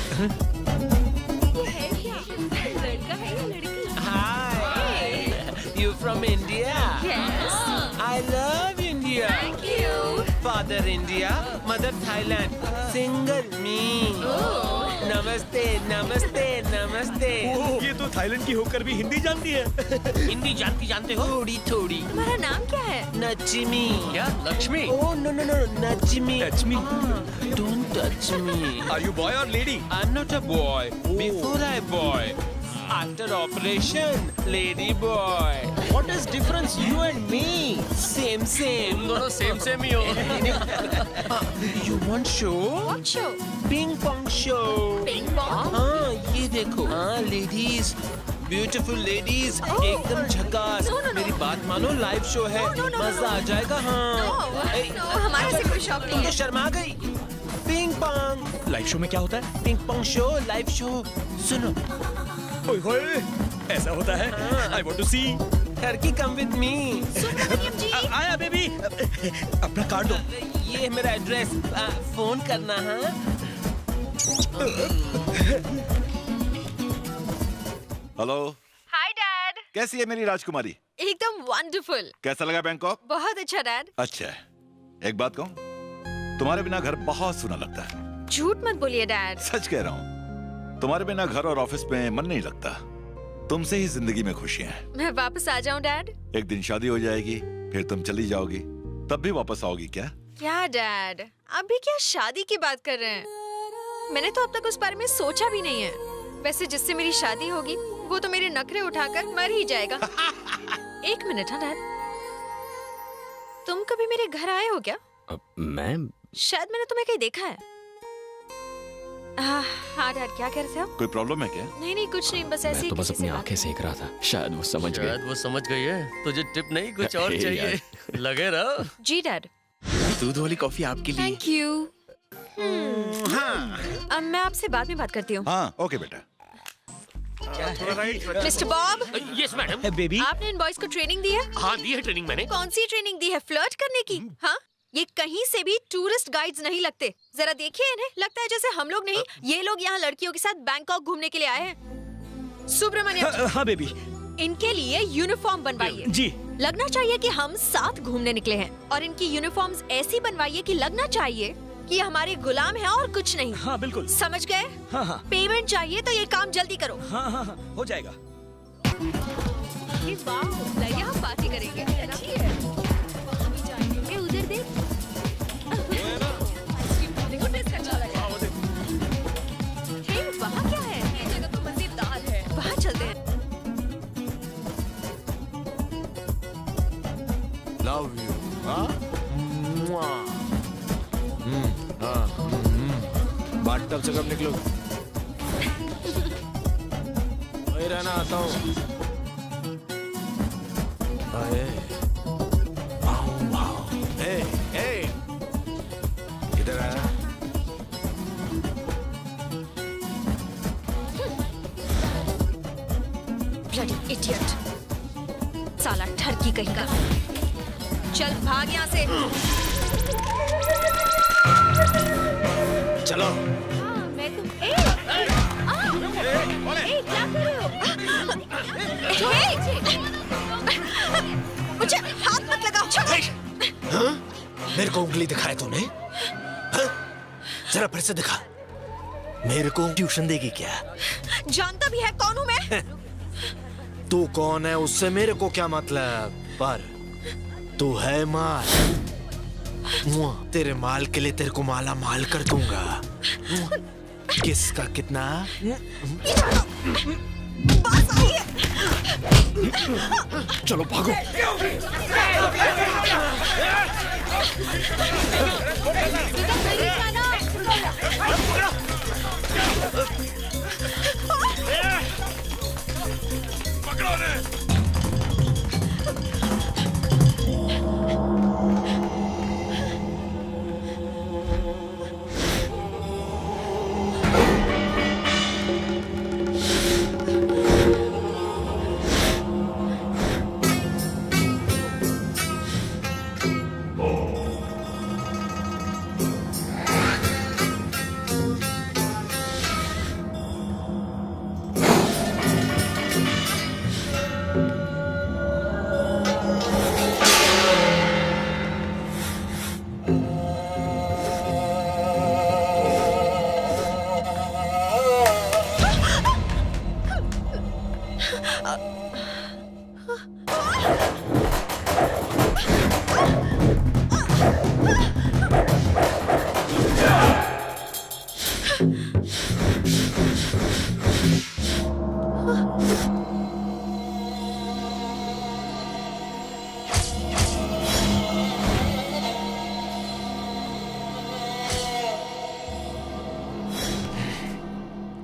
F: लड़का है या लड़की?
V: Hi. You from India?
F: Yes.
V: I love you.
E: India,
R: thank you.
E: Father India, mother Thailand, single me. Namaste namaste नमस्ते।
Q: ये तो थाईलैंड की होकर भी हिंदी जानती है।
E: हिंदी जानते हो? थोड़ी थोड़ी।
R: तुम्हारा नाम क्या है?
E: नचमी।
U: क्या Lakshmi?
E: Oh no no no, नचमी।
Q: नचमी।
E: Don't touch me.
Q: Are you boy or lady?
E: I'm not a boy. Before I boy. After operation, lady boy. What is difference you and me? Same.
U: तुम दोनों सेम ही हो।
E: You want show?
R: What show?
E: Ping pong show.
R: Ping pong?
E: हाँ ये देखो, हाँ ladies, beautiful ladies, एकदम झकास। मेरी बात मानो, लाइव शो है, मजा आ जाएगा। हाँ
R: हमारे से कोई शौक
E: तुम तो शर्मा गई। पिंग पोंग
Q: लाइव शो में क्या होता है?
E: Ping pong show, live show. सुनो,
Q: ओए होए, ऐसा होता है? I want to see.
E: Turkey come with me.
Q: आया बेबी, अपना कार्ड दो।
E: ये है मेरा एड्रेस, फोन करना। हाँ
P: हेलो।
R: Hi dad.
P: कैसी है मेरी राजकुमारी?
R: एकदम वंडरफुल।
P: कैसा लगा बैंकॉक?
R: बहुत अच्छा डैड।
P: अच्छा है, एक बात कहूँ, तुम्हारे बिना घर बहुत सुना लगता है।
R: झूठ मत बोलिए डैड।
P: सच कह रहा हूँ, तुम्हारे बिना घर और ऑफिस में मन नहीं लगता। तुमसे ही जिंदगी में खुशियां हैं।
R: मैं वापस आ जाऊं डैड?
P: एक दिन शादी हो जाएगी, फिर तुम चली जाओगी, तब भी वापस आओगी क्या?
R: क्या डैड, अभी क्या शादी की बात कर रहे हैं? मैंने तो अब तक उस बारे में सोचा भी नहीं है। वैसे जिससे मेरी शादी होगी वो तो मेरे नखरे उठाकर मर ही जाएगा। एक मिनट। हाँ डैड, तुम कभी मेरे घर आए हो क्या?
N: मैं
R: शायद मैंने तुम्हें कहीं देखा है। हाँ डैड, क्या कह रहे थे आप?
P: कोई प्रॉब्लम है क्या?
R: नहीं कुछ नहीं, बस ऐसे
N: मैं
R: ही
N: तो बस
R: किसी
N: अपनी
R: से
N: आंखें सेक रहा था, शायद वो समझ गई।
U: शायद वो समझ गई है। तुझे टिप नहीं, कुछ और
N: हे
U: चाहिए? लगे रहो।
R: जी डैड।
G: दूध वाली कॉफी आपके लिए।
R: Thank you. अब मैं आपसे बाद में बात करती हूँ।
P: हाँ ओके बेटा।
R: Mister Bob.
T: Yes madam.
Q: Baby,
R: आपने इन बॉयज को ट्रेनिंग दी है?
T: हाँ दी है ट्रेनिंग मैंने।
R: कौन सी ट्रेनिंग दी है? फ्लर्ट करने की? हाँ, ये कहीं से भी टूरिस्ट गाइड्स नहीं लगते। जरा देखिए इन्हें, लगता है जैसे हम लोग नहीं, ये लोग यहाँ लड़कियों के साथ बैंकॉक घूमने के लिए आए हैं। सुब्रमण्यम।
Q: हाँ बेबी।
R: इनके लिए यूनिफॉर्म बनवाइए।
Q: जी।
R: लगना चाहिए कि हम साथ घूमने निकले हैं, और इनकी यूनिफॉर्म्स ऐसी बनवाइए कि लगना चाहिए कि हमारे गुलाम हैं और कुछ नहीं।
Q: हाँ बिल्कुल।
R: समझ गए?
Q: हाँ।
R: पेमेंट चाहिए तो ये काम जल्दी करो।
Q: हाँ, हो जाएगा।
R: वाह, यहाँ पार्टी करेंगे, अच्छी है। ये उधर देख। हे, वहाँ क्या है? ये जगह तो मजेदार है। वहाँ चलते हैं।
A: Love you.
S: बाथटब से कब निकलो? वही रहना, आता हूँ। इधर आया।
R: ब्लडी इडियट, साला ठरकी कहीं का। चल भाग यहाँ से।
S: चलो।
R: मैं तुम क्या कर रहे हो? मुझे हाथ मत लगाओ।
S: हाँ? मेरे को उंगली दिखाए तूने? हाँ? जरा फिर से दिखा। मेरे को ट्यूशन देगी क्या?
R: जानता भी है कौन हूँ मैं?
S: तू कौन है उससे मेरे को क्या मतलब, पर तू है माल। तेरे माल के लिए तेरे को माला माल कर दूंगा। किसका कितना? चलो भागो।
P: पकड़ो ने।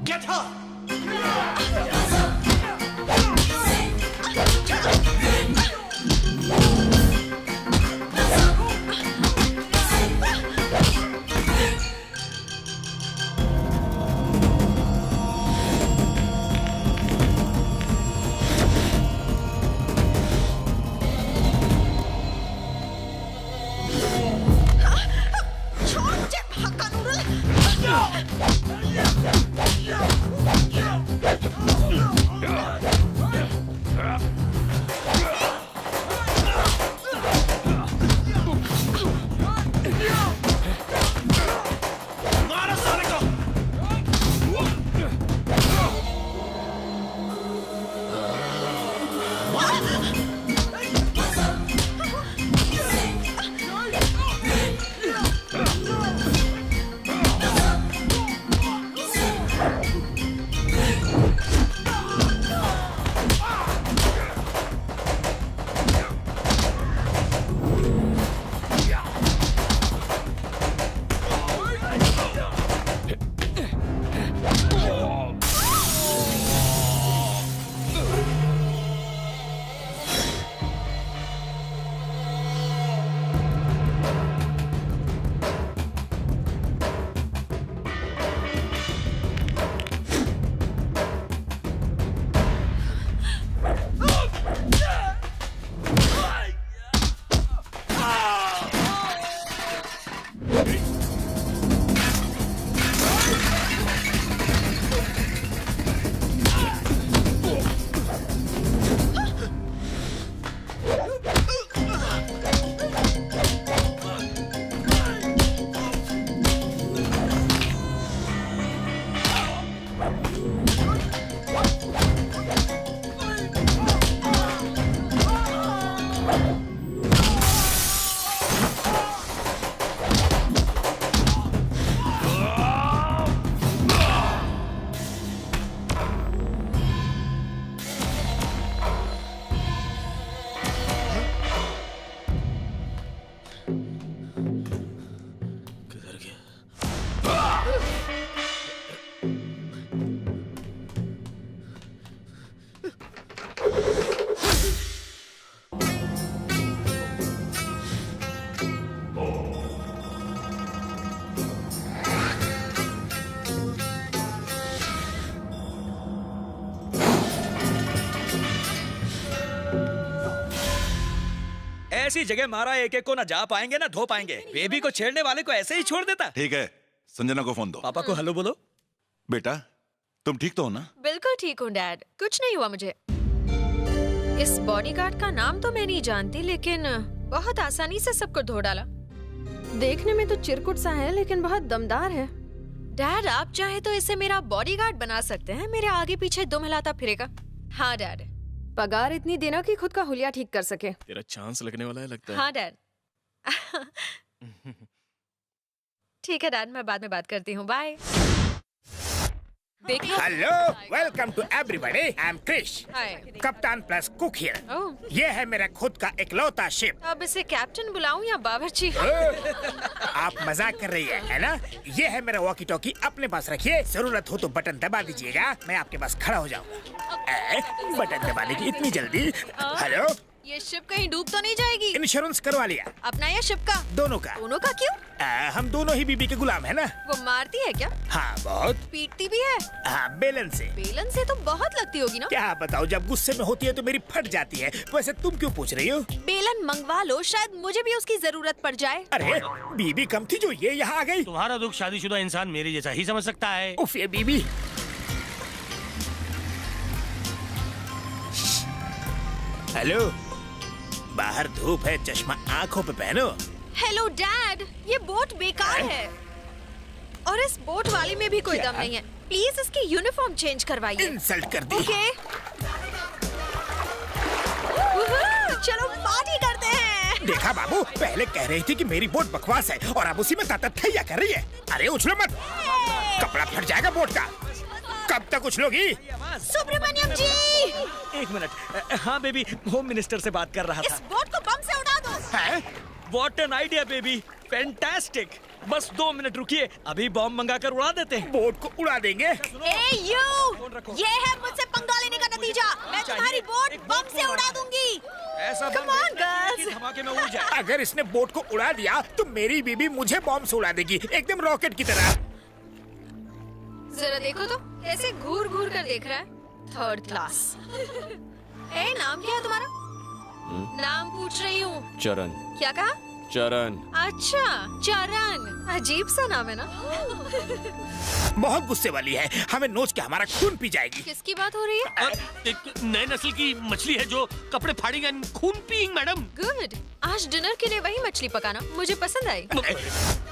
D: Get her!
Q: ऐसी जगह मारा एक एक को ना जा पाएंगे ना धो पाएंगे। बेबी को छेड़ने वाले को ऐसे ही छोड़ देता।
P: ठीक है, संजना को फोन दो।
Q: पापा को हेलो बोलो।
P: बेटा तुम ठीक तो हो ना?
R: बिल्कुल ठीक हूँ डैड, कुछ नहीं हुआ मुझे। इस बॉडीगार्ड का नाम तो मैं नहीं जानती, लेकिन बहुत आसानी से सबको धो डाला। देखने में तो चिरकुट सा है लेकिन बहुत दमदार है। डैड आप चाहे तो इसे मेरा बॉडीगार्ड बना सकते हैं, मेरे आगे पीछे दुम हिलाता फिरेगा। हाँ डैड, पगार इतनी देना कि खुद का हुलिया ठीक कर सके।
G: तेरा चांस लगने वाला है लगता है।
R: हाँ डैड। ठीक है डैड, मैं बाद में बात करती हूँ, bye.
V: Hello, welcome to everybody. I am Krish, कप्तान प्लस कुक हियर। ये है मेरा खुद का इकलौता शिप।
R: अब इसे कैप्टन बुलाऊं या बावर्ची?
V: आप मजाक कर रही है ना? ये है मेरा वॉकी टॉकी, अपने पास रखिए, जरूरत हो तो बटन दबा दीजिएगा, मैं आपके पास खड़ा हो जाऊंगा। बटन दबाने की इतनी जल्दी? हेलो,
R: ये शिप कहीं डूब तो नहीं जाएगी?
V: इंश्योरेंस करवा लिया।
R: अपना या शिप का?
V: दोनों का।
R: दोनों का क्यों?
V: हम दोनों ही बीबी के गुलाम है ना।
R: वो मारती है क्या?
V: हाँ बहुत।
R: पीटती भी है?
V: हाँ, बेलन से।
R: बेलन से तो बहुत लगती होगी ना?
V: क्या बताओ, जब गुस्से में होती है तो मेरी फट जाती है। वैसे तुम क्यों पूछ रही हो?
R: बेलन मंगवा लो, शायद मुझे भी उसकी जरूरत पड़ जाए।
V: अरे बीबी कम थी जो ये यहाँ आ गई।
T: तुम्हारा दुख शादीशुदा इंसान मेरे जैसा ही समझ सकता है।
V: उफ, ये बीबी। हेलो, बाहर धूप है, चश्मा आंखों पे पहनो।
R: हेलो डैड, ये बोट बेकार है और इस बोट वाली में भी कोई दम नहीं है। प्लीज इसकी यूनिफॉर्म चेंज करवाइए।
V: इंसल्ट कर दी।
R: ओके।
V: पहले कह रही थी कि मेरी बोट बकवास है और अब उसी में तथैया कर रही है। अरे उछलो मत, कपड़ा फट जाएगा बोट का। कब तक उछलोगी?
R: सुब्रमण्यम जी,
Q: एक मिनट। हाँ बेबी, होम मिनिस्टर से बात कर रहा था।
R: इस बोट को बम से उड़ा दो।
Q: है? What an idea baby, fantastic. बस 2 मिनट रुकिए, अभी बॉम्ब मंगाकर उड़ा देते हैं।
V: बोट को उड़ा देंगे।
R: ए यू, ये है मुझसे पंगा लेने का नतीजा। मैं तुम्हारी बोट बम से उड़ा दूंगी।
Q: ऐसा
R: Come on, girls.
Q: धमाके में उड़ जाए।
V: अगर इसने बोट को उड़ा दिया तो मेरी बीबी मुझे बॉम्ब से उड़ा देगी, एकदम रॉकेट की तरह।
R: जरा देखो तो कैसे घूर घूर कर देख रहा है। 3rd class. ए, नाम क्या है तुम्हारा? नाम पूछ रही हूँ।
N: चरण।
R: क्या कहा?
N: चरण।
R: अच्छा, चरण। अजीब सा नाम है ना।
V: बहुत गुस्से वाली है, हमें नोच के हमारा खून पी जाएगी।
R: किसकी बात हो रही है?
T: एक नए नस्ल की मछली है जो कपड़े फाड़ेगा, खून पिएगी मैडम।
R: गुड, आज डिनर के लिए वही मछली पकाना, मुझे पसंद आई।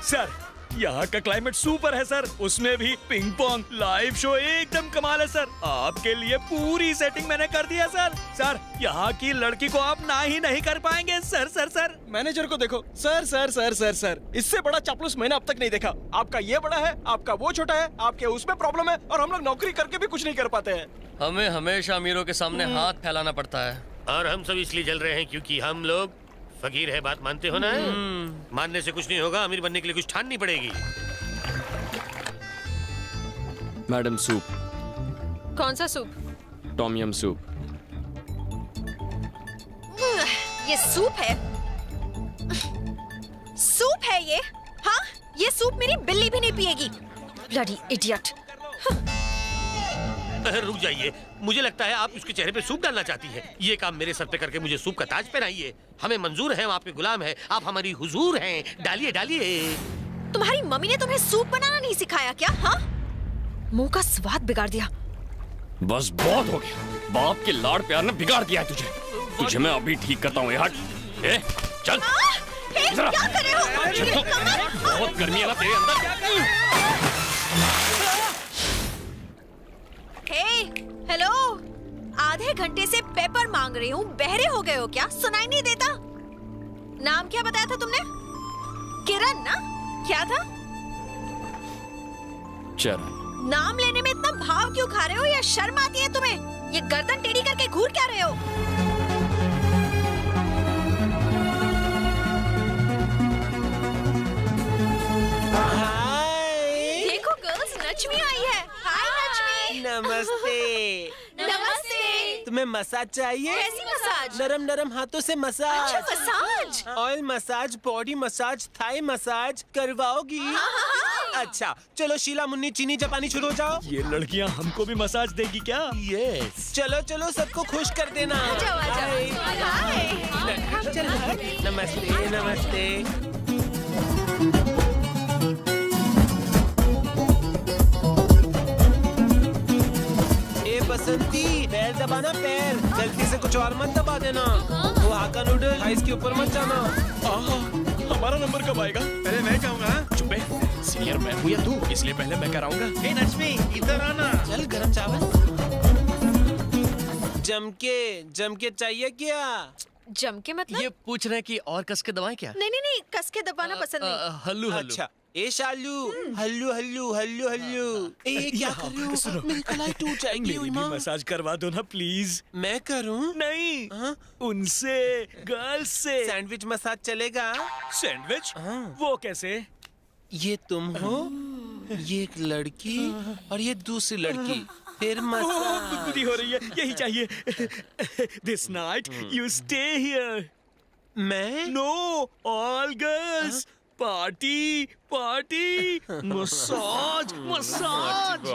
Q: सर, यहाँ का क्लाइमेट सुपर है सर, उसमें भी पिंग पोंग लाइव शो एकदम कमाल है सर। आपके लिए पूरी सेटिंग मैंने कर दिया सर। सर, यहाँ की लड़की को आप ना ही नहीं कर पाएंगे सर। सर सर
G: मैनेजर को देखो। Sir sir sir sir sir, इससे बड़ा चापलूस मैंने अब तक नहीं देखा। आपका ये बड़ा है, आपका वो छोटा है, आपके उसमें प्रॉब्लम है और हम लोग नौकरी करके भी कुछ नहीं कर पाते हैं।
U: हमें हमेशा अमीरों के सामने हाथ फैलाना पड़ता है।
T: और हम सब इसलिए जल रहे हैं क्योंकि हम लोग फकीर है, बात मानते हो ना? मानने से कुछ नहीं होगा, अमीर बनने के लिए कुछ ठाननी पड़ेगी।
N: Madam soup.
R: कौन सा सूप?
N: Tom yum soup.
R: ये सूप है? सूप है ये? हाँ, ये सूप मेरी बिल्ली भी नहीं पिएगी। Bloody idiot.
T: रुक जाइए, मुझे लगता है आप उसके चेहरे पे सूप डालना चाहती हैं। ये काम मेरे सर पे करके मुझे सूप का ताज पहनाइए। हमें मंजूर है, हम आपके गुलाम हैं, आप हमारी हुजूर हैं। डालिए डालिए।
R: तुम्हारी मम्मी ने तुम्हें सूप बनाना नहीं सिखाया क्या? हाँ, मुंह का स्वाद बिगाड़ दिया।
N: बस बहुत हो गया, बाप के लाड़ प्यार ने बिगाड़ दिया है तुझे। तुझे मैं अभी ठीक करता हूँ। हट, चल।
R: क्या कर रहे हो?
N: बहुत गर्मी है ना तेरे अंदर।
R: हेलो, आधे घंटे से पेपर मांग रही हूँ, बहरे हो गए हो क्या? सुनाई नहीं देता? नाम क्या बताया था तुमने? किरण ना? क्या था?
N: चरण।
R: नाम लेने में इतना भाव क्यों खा रहे हो? या शर्म आती है तुम्हें? ये गर्दन टेढ़ी करके घूर क्या रहे हो? देखो गर्ल्स, नचमी आई है। हाय नचमी।
E: नमस्ते।
R: नमस्ते।
E: तुम्हें मसाज चाहिए?
R: कैसी मसाज?
E: नरम नरम हाथों से मसाज।
R: अच्छा, massage.
E: Oil massage, body massage, Thai massage करवाओगी? अच्छा, चलो शीला मुन्नी चीनी जापानी शुरू हो जाओ।
Q: ये लड़कियाँ हमको भी मसाज देगी क्या?
E: यस। चलो चलो, सबको खुश कर देना। नमस्ते नमस्ते। बसंती, पैर दबाना, पैर गलती से कुछ और मत दबा देना। वो हाका नूडल आइस के ऊपर मत जाना।
G: हमारा नंबर कब आएगा?
J: पहले मैं जाऊंगा।
G: चुप है, सीनियर मैं हूँ या तू, इसलिए पहले मैं कराऊंगा।
J: हे नचमी, इधर आना।
E: चल, गरम चावल जम के चाहिए क्या?
R: जम के मतलब?
U: ये पूछ रहे हैं कि और कस के दबाएं क्या?
R: नहीं नहीं नहीं, कस के दबाना पसंद नहीं।
U: हल्लू हल्लू।
E: अच्छा, ए शालू, हल्लू हल्लू हल्लू हल्लू। ए क्या कर रहे हो? मेरी कलाई टूट जाएगी।
Q: मेरी भी मसाज करवा दो ना प्लीज।
E: मैं करूं?
Q: नहीं, उनसे, गर्ल्स से।
E: सैंडविच मसाज चलेगा?
Q: सैंडविच? वो कैसे?
E: ये तुम हो, ये एक लड़की और ये दूसरी लड़की, फिर मसाज।
Q: गुदगुदी हो रही है, यही चाहिए। This night you stay here.
E: मैं?
Q: No, all girls. Party party, massage massage.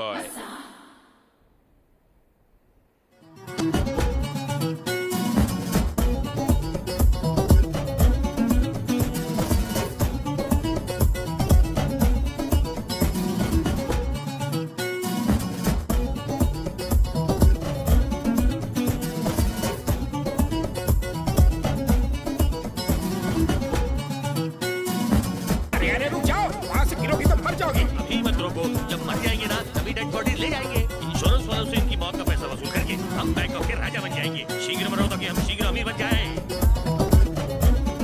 T: अभी मत रोको, जब मर जाएंगे ना तभी डेड बॉडी ले जाएंगे। इंश्योरेंस वालों से इनकी मौत का पैसा वसूल करके हम बैंकॉक के राजा बन जाएंगे। शीघ्र मरो ताकि हम शीघ्र अमीर बन जाएं।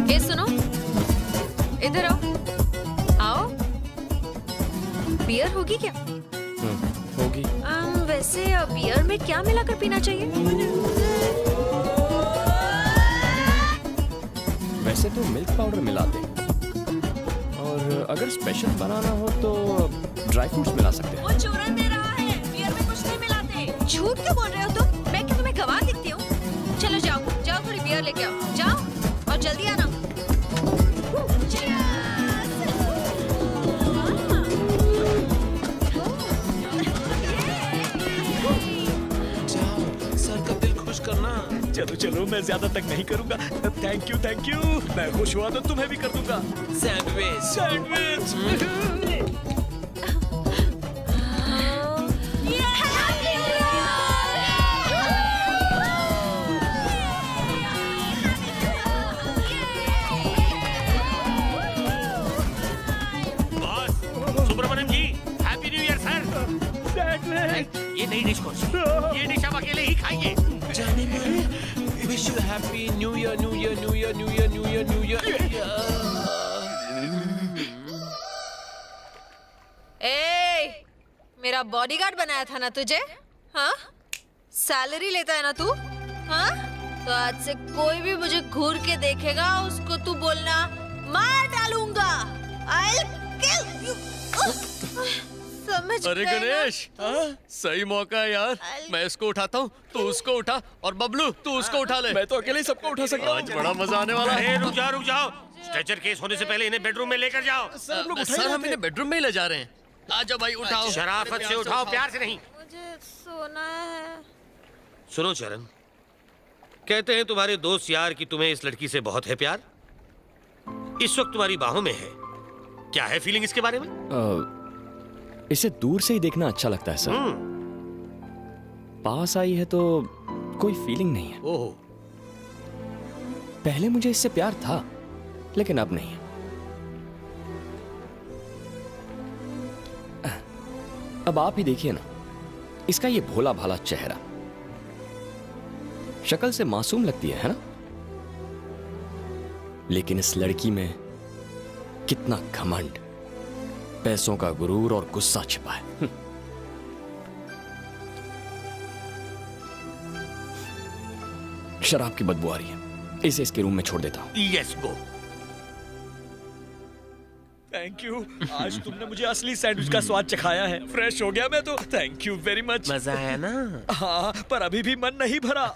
R: ये सुनो, बियर होगी क्या?
N: होगी।
R: वैसे बियर में क्या मिलाकर पीना चाहिए?
N: वैसे तो मिल्क पाउडर मिलाते हैं, और अगर स्पेशल बनाना हो तो ड्राई फ्रूट्स मिला सकते हैं।
R: वो चूरन दे रहा है, बियर में कुछ नहीं मिलाते। झूठ क्यों बोल रहे हो तुम? मैं क्या तुम्हें गवाह दिखती हूँ? चलो जाओ जाओ, थोड़ी बियर लेके आओ, जाओ और जल्दी आना।
Q: चलो चलो, मैं ज्यादा तक नहीं करूंगा। Thank you. मैं खुश हुआ तो तुम्हें भी कर दूंगा। सैंडविच।
T: सुब्रमण्यम जी, हैप्पी न्यू ईयर सर। ये नई डिश कौन सी? ये डिश आप अकेले ही खाइए।
E: जाने मन, wish you happy new year.
R: ए, मेरा बॉडीगार्ड बनाया था ना तुझे? हाँ? सैलरी लेता है ना तू? हाँ? तो आज से कोई भी मुझे घूर के देखेगा, उसको तू बोलना मार डालूंगा। I'll kill you. समझ
U: अरे
R: गए ना?
U: गणेश, सही मौका है यार। मैं इसको उठाता हूँ, तू उसको उठा, और बबलू तू उसको उठा ले।
Q: मैं तो अकेले ही सबको उठा सकता हूँ।
U: आज बड़ा मजा आने वाला है।
T: रुक जाओ। स्ट्रेचर केस होने से पहले इन्हें बेडरूम में लेकर जाओ।
U: सर हम इन्हें बेडरूम में ही ले जा रहे हैं। आजा भाई, उठाओ।
T: शराफत से उठाओ, प्यार से नहीं।
R: मुझे सोना है।
T: सुनो चरण, कहते हैं तुम्हारे दोस्त यार कि तुम्हें इस लड़की से बहुत है प्यार। इस वक्त तुम्हारी बाहों में है। क्या है फीलिंग इसके बारे में?
N: इसे दूर से ही देखना अच्छा लगता है सर। पास आई है तो कोई फीलिंग नहीं है।
T: ओह,
N: पहले मुझे इससे प्यार था, लेकिन अब नहीं है। अब आप ही देखिए ना, इसका ये भोला भाला चेहरा, शक्ल से मासूम लगती है ना? लेकिन इस लड़की में कितना घमंड, पैसों का गुरूर और गुस्सा छिपा है। शराब की बदबू आ रही है, इसे इसके रूम में छोड़ देता हूं।
T: Yes, go.
Q: Thank you. आज तुमने मुझे असली सैंडविच का स्वाद चखाया है। फ्रेश हो गया मैं तो। Thank you very much.
E: मजा आया ना?
Q: हाँ, पर अभी भी मन नहीं भरा।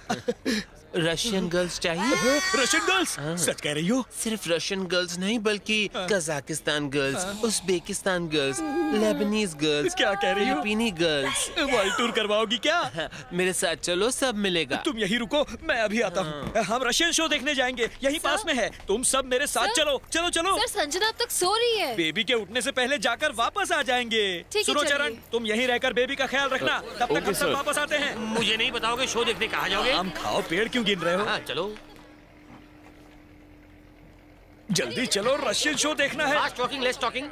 E: रशियन गर्ल्स चाहिए?
Q: Russian girls? सच कह रही हो?
E: सिर्फ रशियन गर्ल्स नहीं, बल्कि Kazakhstan girls, Uzbekistan girls, Lebanese girls.
Q: क्या कह रही हो?
E: Filipino girls.
Q: वर्ल्ड टूर करवाओगी क्या?
E: मेरे साथ चलो, सब मिलेगा।
Q: तुम यहीं रुको, मैं अभी आता हूँ। हम रशियन शो देखने जाएंगे, यहीं पास में है। तुम सब मेरे साथ चलो। चलो।
F: सर, संजना अब तक सो रही है।
Q: बेबी के उठने से पहले जाकर वापस आ जाएंगे। सुनो चरण, तुम यहीं रहकर बेबी का ख्याल रखना। तब तक हम सब वापस आते हैं।
T: मुझे नहीं बताओगे शो देखने कहाँ जाओगे?
Q: आम खाओ, पेड़ क्यों गिन रहे हो?
T: हाँ, चलो
Q: जल्दी चलो, रशियन शो देखना है।
T: Fast talking, less talking.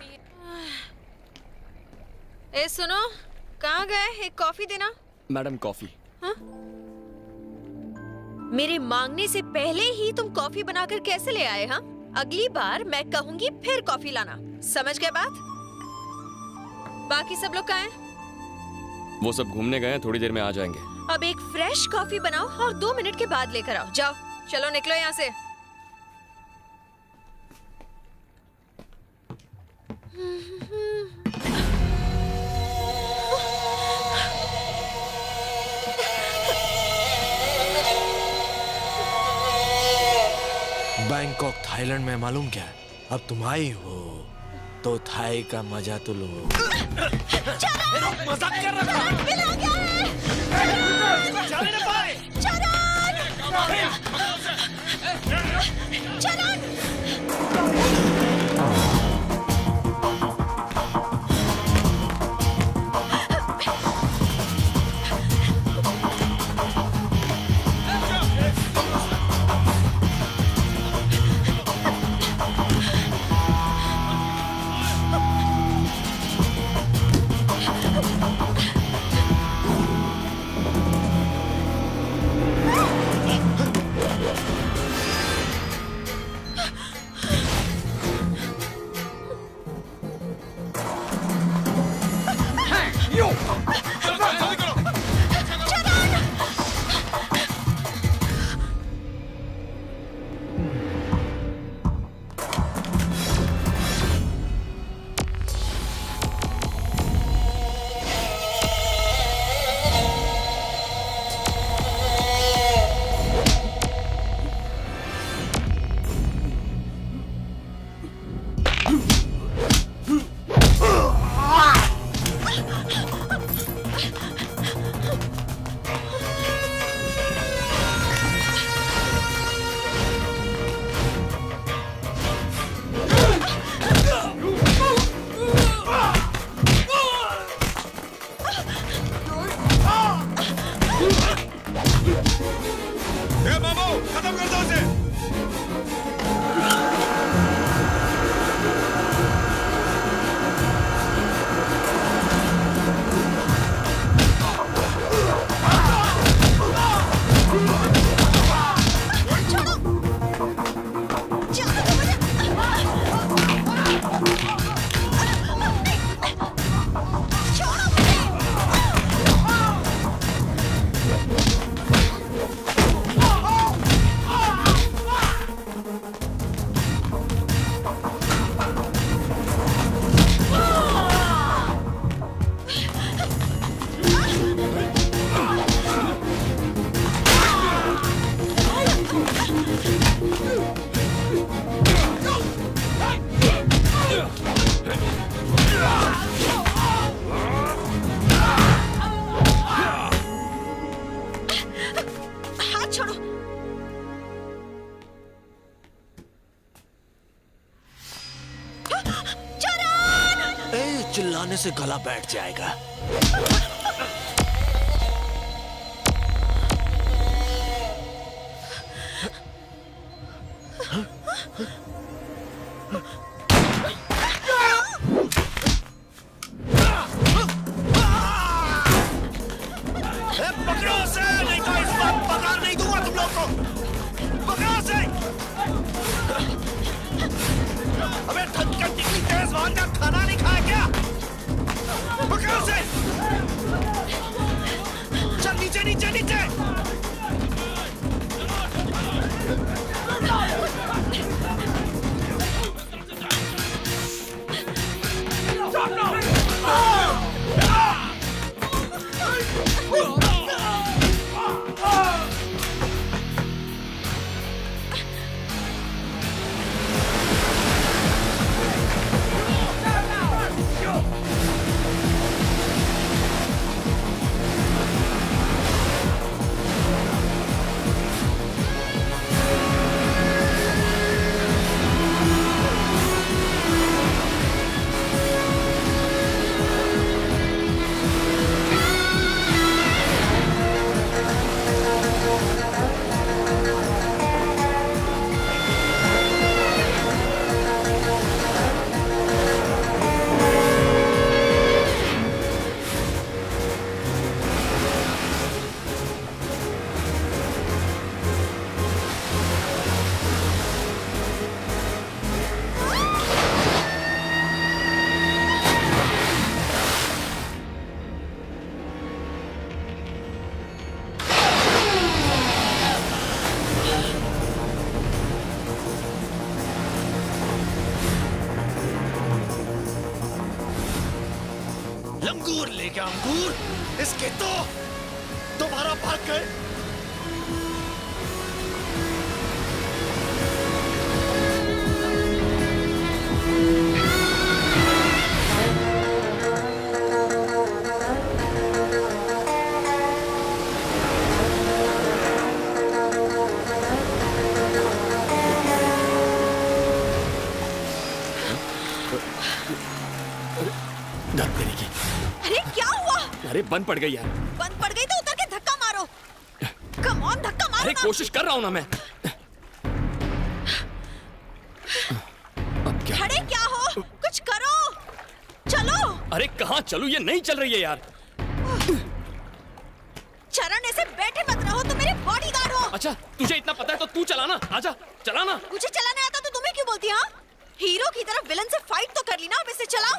R: ए सुनो, कहाँ गए? एक कॉफी देना।
N: Madam coffee.
R: हाँ? मेरे मांगने से पहले ही तुम कॉफी बनाकर कैसे ले आए? हाँ, अगली बार मैं कहूंगी फिर कॉफी लाना। समझ गए बात? बाकी सब लोग कहाँ हैं?
N: वो सब घूमने गए हैं, थोड़ी देर में आ जाएंगे।
R: अब एक फ्रेश कॉफी बनाओ और 2 मिनट के बाद लेकर आओ। जाओ, चलो निकलो यहाँ से।
E: बैंकॉक थाईलैंड में मालूम क्या है? अब तुम आई हो तो थाई का मजा तो लो।
T: मजाक कर रहा था। चलन ना पाए।
R: हाथ छोड़ो। चरण!
T: चिल्लाने से गला बैठ जाएगा।
V: पकड़ो उसे, नहीं तो इस बार पगार नहीं दूंगा तुम लोग को। पकड़ो उसे। अबे धनकन इतनी तेज वहां का खाना नहीं खाया क्या? पकड़ो उसे। चल नीचे नीचे नीचे। लंगूर लेके अंगूर, इसके तो दोबारा भाग गए।
R: अरे क्या हुआ?
N: अरे बंद पड़ गई यार।
R: बंद पड़ गई तो उतर के धक्का मारो। कम ऑन, धक्का मारो।
N: अरे कोशिश कर रहा हूँ ना मैं। अब क्या?
R: खड़े क्या हो? कुछ करो। चलो।
N: अरे कहाँ चलूं? ये नहीं चल रही है यार।
R: चरण, ऐसे बैठे मत रहो, तुम मेरे बॉडीगार्ड हो।
N: अच्छा, तुझे इतना पता है तो तू चलाना। आजा चलाना।
R: मुझे चलाने आता तो तुम्हें क्यों बोलती? हाँ, हीरो की तरफ विलन से फाइट तो कर ली ना, अब इसे चलाओ।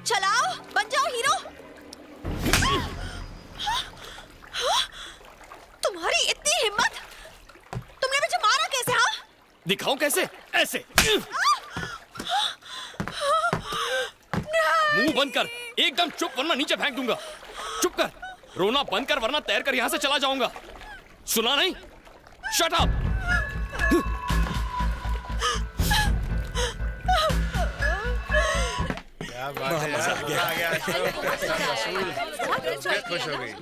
R: चलाओ, बन जाओ हीरो। तुम्हारी इतनी हिम्मत, तुमने मुझे मारा कैसे? हाँ,
N: दिखाऊं कैसे? ऐसे। मुंह बंद कर, एकदम चुप, वरना नीचे फेंक दूंगा। चुप कर, रोना बंद कर, वरना तैर कर यहां से चला जाऊंगा। सुना नहीं? Shut up.
J: मजा आ गया। खुश हो गई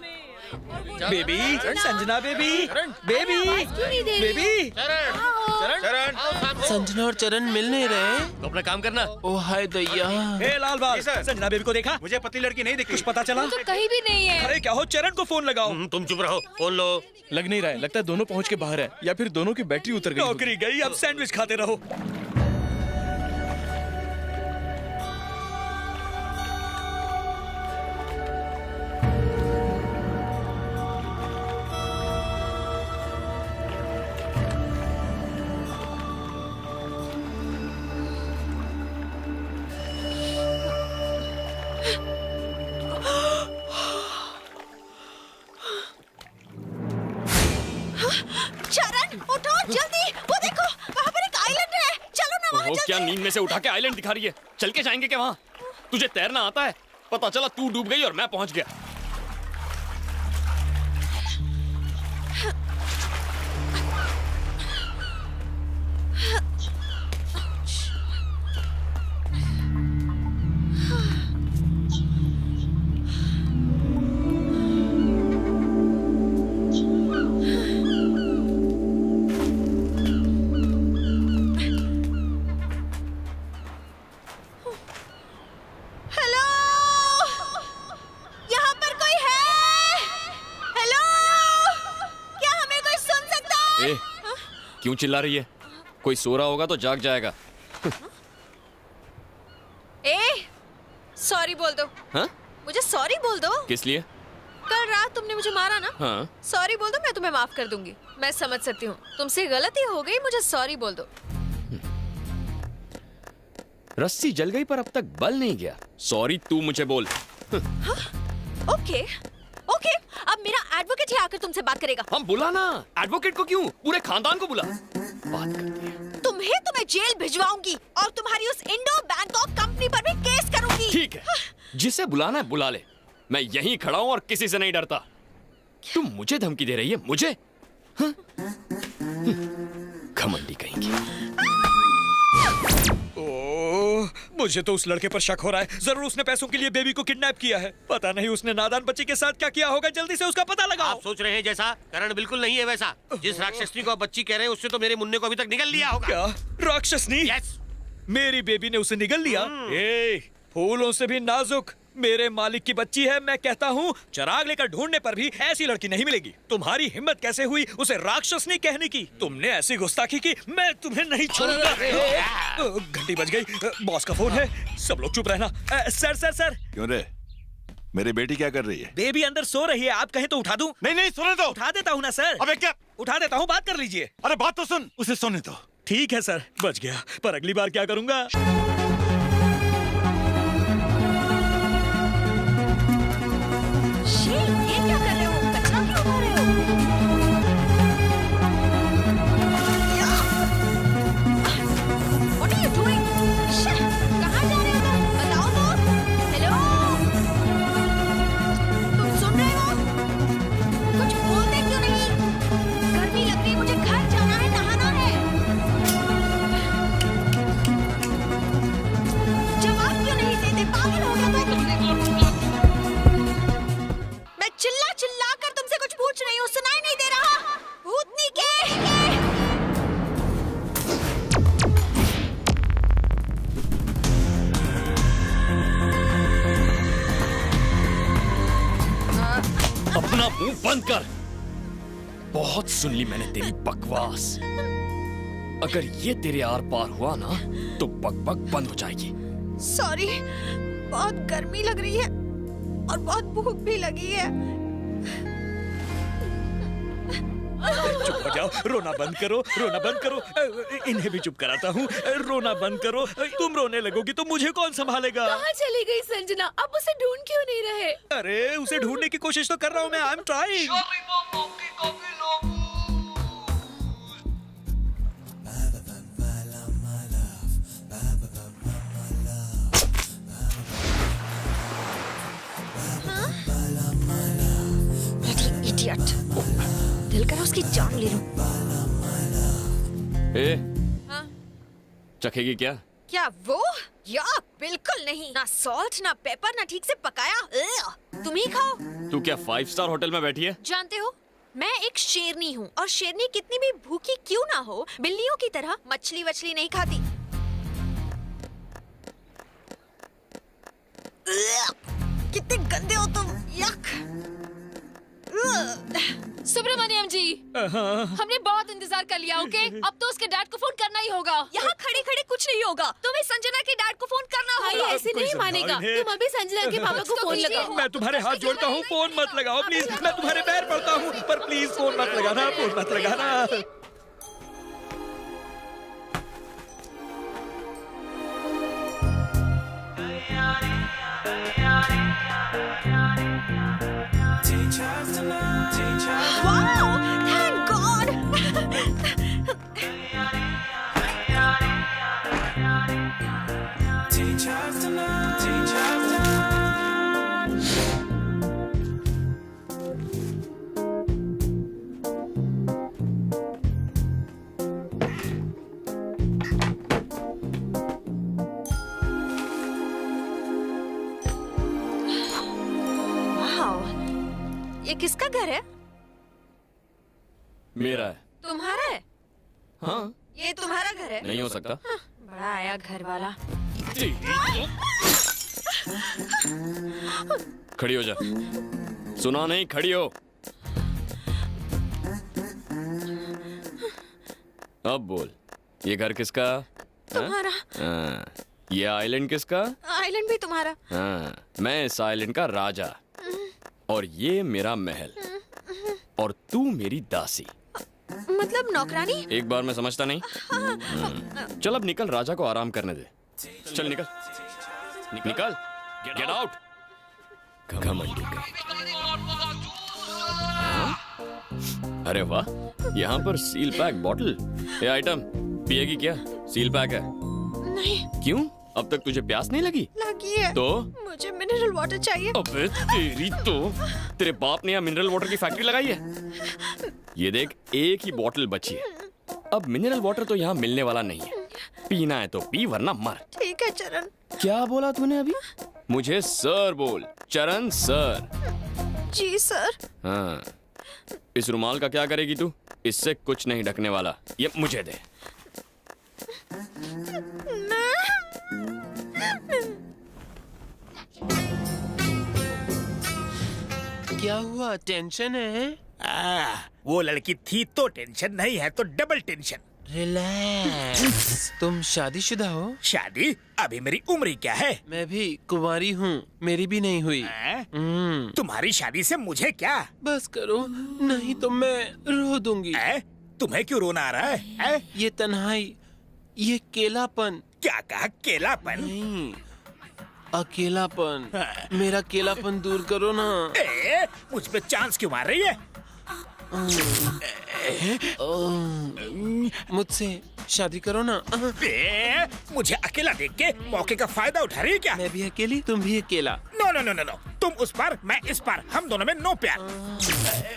Q: baby, Sanjana baby, baby, baby.
J: चरण,
E: संजना और चरण मिल नहीं रहे।
U: तो अपना काम करना।
E: ओ हाय दैया।
Q: ए लाल बाल, संजना बेबी को देखा?
J: मुझे पतली लड़की नहीं दिखी।
Q: कुछ पता चला?
F: तो कहीं भी नहीं है।
Q: अरे क्या हो, चरण को फोन लगाओ।
T: तुम चुप रहो, फोन लो।
G: लग नहीं रहा है, लगता है दोनों पहुंच के बाहर है, या फिर दोनों की बैटरी उतर गई।
Q: नौकरी गई, अब सैंडविच खाते रहो।
R: चरण, उठो जल्दी, वो देखो वहाँ पर एक आइलैंड है। चलो ना वहाँ
N: वो
R: जल्दी।
N: क्या नींद में से उठा के आइलैंड दिखा रही है? चल के जाएंगे क्या वहाँ? तुझे तैरना आता है? पता चला तू डूब गई और मैं पहुंच गया। ए, क्यों चिल्ला रही है? कोई सो रहा होगा तो जाग जाएगा।
R: सॉरी बोल दो।
N: हाँ?
R: मुझे सॉरी बोल दो।
N: किस लिए?
R: कल रात तुमने मुझे मारा ना।
N: हाँ?
R: सॉरी बोल दो, मैं तुम्हें माफ कर दूंगी। मैं समझ सकती हूँ तुमसे गलती हो गई, मुझे सॉरी बोल दो।
N: रस्सी जल गई पर अब तक बल नहीं गया। सॉरी तू मुझे बोल।
R: ओके ओके, अब मेरा एडवोकेट ही आकर तुमसे बात करेगा।
N: हम बुला ना। एडवोकेट को क्यों? पूरे खानदान को बुला। बात करते हैं।
R: तुम्हें जेल भिजवाऊंगी और तुम्हारी उस इंडो बैंकॉक कंपनी पर भी केस करूंगी।
N: ठीक है, जिसे बुलाना है बुला ले। मैं यहीं खड़ा हूं और किसी से नहीं डरता। तुम मुझे धमकी दे रही है? मुझे? घमंडी कहेंगी।
Q: मुझे तो उस लड़के पर शक हो रहा है। जरूर उसने पैसों के लिए बेबी को किडनैप किया है। पता नहीं उसने नादान बच्ची के साथ क्या किया होगा। जल्दी से उसका पता लगाओ।
T: आप सोच रहे हैं जैसा करण बिल्कुल नहीं है वैसा। जिस राक्षसनी को आप बच्ची कह रहे हैं उससे तो मेरे मुन्ने को अभी तक निगल लिया होगा।
Q: क्या राक्षसनी? मेरी बेबी ने उसे निगल लिया? फूलों से भी नाजुक मेरे मालिक की बच्ची है। मैं कहता हूँ चिराग लेकर ढूंढने पर भी ऐसी लड़की नहीं मिलेगी। तुम्हारी हिम्मत कैसे हुई उसे राक्षसनी कहने की? तुमने ऐसी गुस्ताखी की, मैं तुम्हें नहीं छोड़ूंगा। घंटी बज गई, बॉस का फोन है। सब लोग चुप रहना। Sir sir sir.
P: क्यों रे? मेरी बेटी क्या कर रही है?
Q: बेबी अंदर सो रही है, आप कहें तो उठा दूं?
P: नहीं सोने दो।
Q: उठा देता हूँ ना सर।
P: अबे क्या?
Q: उठा देता हूँ, बात कर लीजिए।
P: अरे बात तो सुन, उसे सोने दो।
Q: ठीक है सर, बच गया। पर अगली बार क्या करूंगा?
R: ये क्या कर रहे हो? कचरा क्यों उठा रहे हो? What are you doing? कहाँ जा रहे हो तुम? बताओ तो। हेलो? तुम सुन रहे हो? कुछ बोलते क्यों नहीं? गर्मी लग रही है, मुझे घर जाना है, नहाना है। जवाब क्यों नहीं देते? पागल हो गया तुम? चिल्ला चिल्ला कर तुमसे कुछ पूछ रही हूँ, सुनाई नहीं दे रहा? भूतनी के
N: अपना मुंह बंद कर। बहुत सुन ली मैंने तेरी बकवास। अगर ये तेरे आर पार हुआ ना तो बकबक बंद हो जाएगी।
R: सॉरी, बहुत गर्मी लग रही है और बहुत भूख भी लगी है।
Q: चुप हो जाओ, रोना बंद करो, रोना बंद करो। इन्हें भी चुप कराता हूँ। रोना बंद करो। तुम रोने लगोगी तो मुझे कौन संभालेगा?
F: कहाँ चली गई संजना? अब उसे ढूंढ क्यों नहीं रहे?
Q: अरे उसे ढूंढने की कोशिश तो कर रहा हूँ मैं। I am trying.
R: इडियट। दिल करा उसकी जान ले लूं। हाँ?
N: चखेगी क्या?
R: क्या वो? या बिल्कुल नहीं। ना सॉल्ट, ना पेपर, ना ठीक से पकाया। तुम ही खाओ।
N: तू क्या 5 स्टार होटल में बैठी है?
R: जानते हो, मैं एक शेरनी हूँ और शेरनी कितनी भी भूखी क्यों ना हो, बिल्लियों की तरह मछली वछली नहीं खाती। कितने गंदे हो तुम। यक।
K: सुब्रमण्यम जी, हमने बहुत इंतजार कर लिया। ओके, अब तो उसके डैड को फोन करना ही होगा।
R: यहाँ खड़े खड़े कुछ नहीं होगा, तुम्हें संजना के डैड को फोन करना होगा।
F: भाई ऐसे नहीं मानेगा। तुम अभी संजना के पापा को फोन लगाओ।
Q: मैं तुम्हारे हाथ जोड़ता हूँ, फोन मत लगाओ प्लीज। मैं तुम्हारे पैर पड़ता हूँ, पर प्लीज फोन मत लगाना, फोन मत लगाना।
R: Wow! Thank God! ये किसका घर है?
N: मेरा है।
R: तुम्हारा है?
N: हाँ।
R: ये तुम्हारा घर है?
N: नहीं हो सकता।
R: बड़ा आया घर वाला।
N: खड़ी हो जा। सुना नहीं? खड़ी हो। अब बोल, ये घर किसका?
R: तुम्हारा।
N: ये आइलैंड किसका?
R: आइलैंड भी तुम्हारा।
N: हाँ, मैं इस आइलैंड का राजा और ये मेरा महल और तू मेरी दासी।
R: मतलब नौकरानी?
N: एक बार मैं समझता नहीं। चल अब निकल, राजा को आराम करने दे। चल निकल निकल, गेट आउट। घमंडी का। अरे वाह, यहाँ पर सील पैक बॉटल। ये आइटम पिएगी क्या? सील पैक है।
R: नहीं।
N: क्यों? अब तक तुझे प्यास नहीं लगी?
R: लगी है।
N: तो
R: मुझे मिनरल वाटर चाहिए।
N: अबे तेरी तो, तेरे बाप ने यहाँ मिनरल वाटर की फैक्ट्री लगाई है? ये देख, एक ही बॉटल बची है। अब मिनरल वाटर तो यहाँ मिलने वाला नहीं है। पीना है तो पी, वरना मर।
R: ठीक है चरण।
N: क्या बोला तूने अभी? मुझे सर बोल, चरण सर।
R: जी सर।
N: हाँ, इस रुमाल का क्या करेगी तू? इससे कुछ नहीं ढकने वाला, ये मुझे दे।
E: क्या हुआ, टेंशन है?
V: वो लड़की थी तो टेंशन, नहीं है तो डबल टेंशन।
E: रिलैक्स। तुम शादीशुदा हो?
V: शादी? अभी मेरी उम्र क्या है?
E: मैं भी कुंवारी हूँ, मेरी भी नहीं हुई।
V: तुम्हारी शादी से मुझे क्या?
E: बस करो, नहीं तो मैं रो दूंगी।
V: तुम्हें क्यों रोना आ रहा है?
E: ये तन्हाई, ये केलापन।
V: क्या कहा? केलापन?
E: नहीं, अकेलापन। मेरा केलापन दूर करो ना।
V: मुझ पे चांस क्यों मार रही है?
E: मुझसे शादी करो ना।
V: मुझे अकेला देख के मौके का फायदा उठा रही है क्या?
E: मैं भी अकेली, तुम भी अकेला।
V: No no no no no, तुम उस पार, मैं इस पार, हम दोनों में नो प्यार।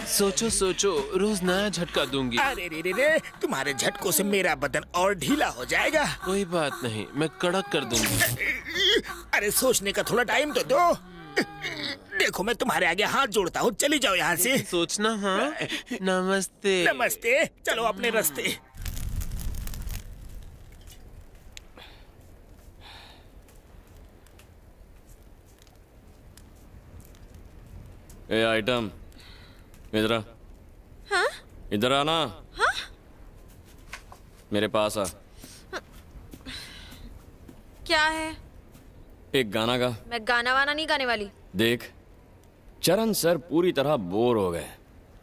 E: सोचो सोचो, रोज नया झटका दूंगी।
V: अरे रे रे रे, तुम्हारे झटकों से मेरा बदन और ढीला हो जाएगा।
E: कोई बात नहीं, मैं कड़क कर दूंगी।
V: अरे सोचने का थोड़ा टाइम तो दो। देखो मैं तुम्हारे आगे हाथ जोड़ता हूँ, चली जाओ यहाँ से।
E: सोचना। हाँ, नमस्ते।
V: नमस्ते, चलो अपने रास्ते।
N: ए आइटम, इधर आ।
R: हाँ?
N: इधर आना।
R: हाँ?
N: मेरे पास आ।
R: क्या है?
N: एक गाना गा।
R: मैं गाना वाना नहीं गाने वाली।
N: देख, चरण सर पूरी तरह बोर हो गए,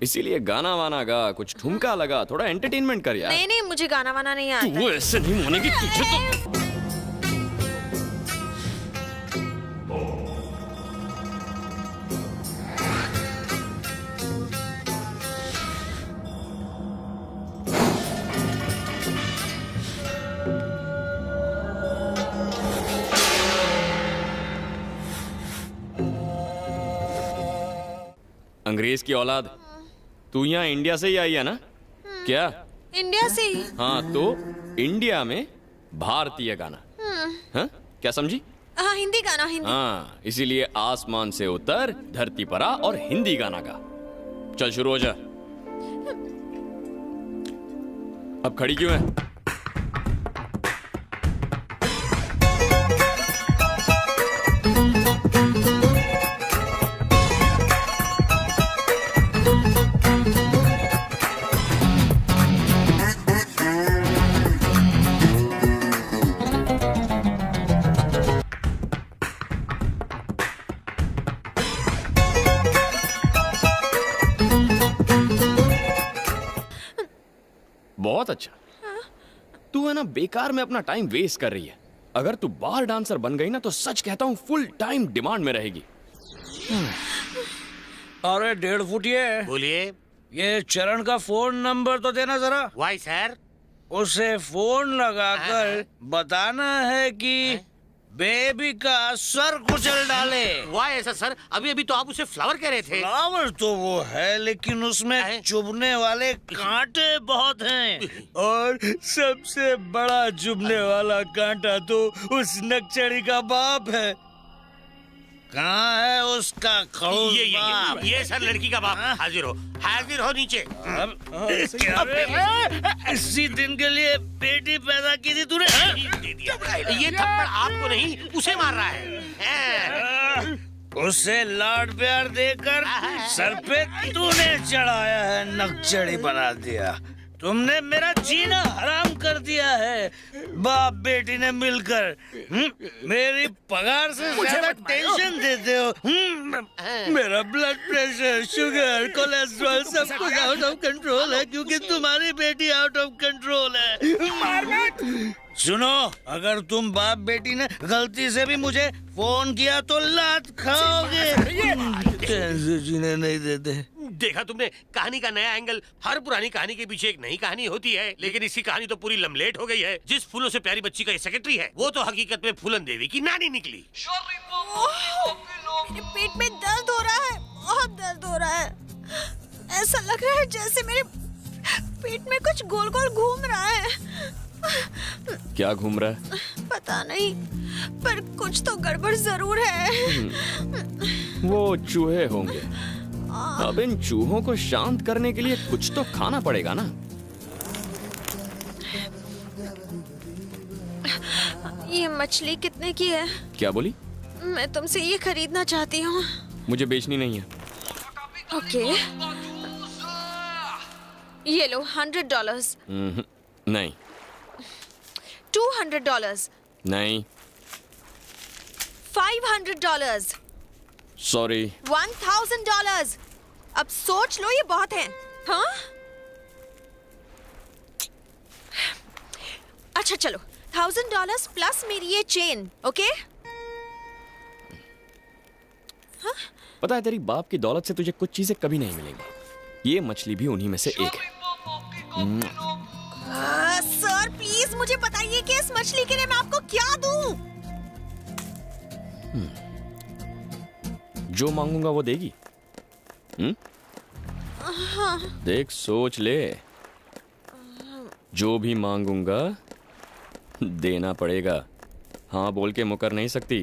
N: इसीलिए गाना वाना गा, कुछ ठुमका लगा, थोड़ा एंटरटेनमेंट कर यार।
R: नहीं नहीं, मुझे गाना वाना नहीं आता।
N: तू ऐसे नहीं मानेगी तुझे तो। अंग्रेज की औलाद, तू यहाँ इंडिया से ही आई है ना? क्या?
R: इंडिया से ही।
N: हाँ, तो इंडिया में भारतीय गाना। हाँ, क्या समझी?
R: हाँ, हिंदी गाना, हिंदी।
N: हाँ, इसीलिए आसमान से उतर, धरती पर आ और हिंदी गाना गा। चल शुरू हो जा। अब खड़ी क्यों है? बहुत अच्छा। तू है ना बेकार में अपना टाइम वेस्ट कर रही है। अगर तू बार डांसर बन गई ना तो सच कहता हूँ फुल टाइम डिमांड में रहेगी।
Q: अरे 1.5 फुटिए,
T: बोलिए।
Q: ये चरण का फोन नंबर तो देना जरा।
T: Why sir?
Q: उसे फोन लगाकर बताना है कि बेबी का सर कुचल डाले।
T: वाह ऐसा सर, अभी अभी तो आप उसे फ्लावर कह रहे थे।
Q: फ्लावर तो वो है, लेकिन उसमें चुभने वाले कांटे बहुत हैं। और सबसे बड़ा चुभने वाला कांटा तो उस नक्चड़ी का बाप है। कहाँ है उसका खड़ूस बाप?
T: ये सर लड़की का बाप। हाजिर हो नीचे।
Q: इसी दिन के लिए बेटी पैदा की थी तूने?
T: दे दिया। ये थप्पड़ आपको नहीं, उसे मार रहा है।
Q: उसे लाड प्यार देकर सर पे तूने चढ़ाया है, नक्चड़ी बना दिया।
C: तुमने मेरा जीना हराम कर दिया है, बाप बेटी ने मिलकर। मेरी पगार से ज्यादा टेंशन देते हो। मेरा ब्लड प्रेशर, शुगर, कोलेस्ट्रॉल सब कुछ आउट ऑफ कंट्रोल है क्योंकि तुम्हारी बेटी आउट ऑफ कंट्रोल है। सुनो, अगर तुम बाप बेटी ने गलती से भी मुझे फोन किया तो लात खाओगे। कैसे जीने नहीं देते।
T: देखा तुमने कहानी का नया एंगल। हर पुरानी कहानी के पीछे एक नई कहानी होती है, लेकिन इसकी कहानी तो पूरी लमलेट हो गई है। जिस फूलों से प्यारी बच्ची का ये सेक्रेटरी है, वो तो हकीकत में फूलन देवी की नानी निकली।
R: मेरे पेट में दर्द हो रहा है, बहुत दर्द हो रहा है। ऐसा लग रहा है जैसे मेरे पेट में कुछ गोल गोल घूम रहा है।
N: क्या घूम रहा है?
R: पता नहीं, पर कुछ तो गड़बड़ जरूर है।
N: वो चूहे होंगे। अब इन चूहों को शांत करने के लिए कुछ तो खाना पड़ेगा ना।
R: ये मछली कितने की है?
N: क्या बोली?
R: मैं तुमसे ये खरीदना चाहती हूँ।
N: मुझे बेचनी नहीं है।
R: ओके, ये लो $100।
N: नहीं।
R: $200।
N: नहीं।
R: $500।
N: सॉरी।
R: $1000। अब सोच लो, ये बहुत है। हाँ, अच्छा चलो, $1000 प्लस मेरी ये चेन। ओके? हाँ?
N: पता है, तेरी बाप की दौलत से तुझे कुछ चीजें कभी नहीं मिलेंगी। ये मछली भी उन्हीं में से एक है।
R: सर प्लीज मुझे बताइए कि इस मछली के लिए मैं आपको क्या दूं?
N: जो मांगूंगा वो देगी।
R: हाँ।
N: देख, सोच ले। जो भी मांगूंगा देना पड़ेगा। हाँ बोल के मुकर नहीं सकती।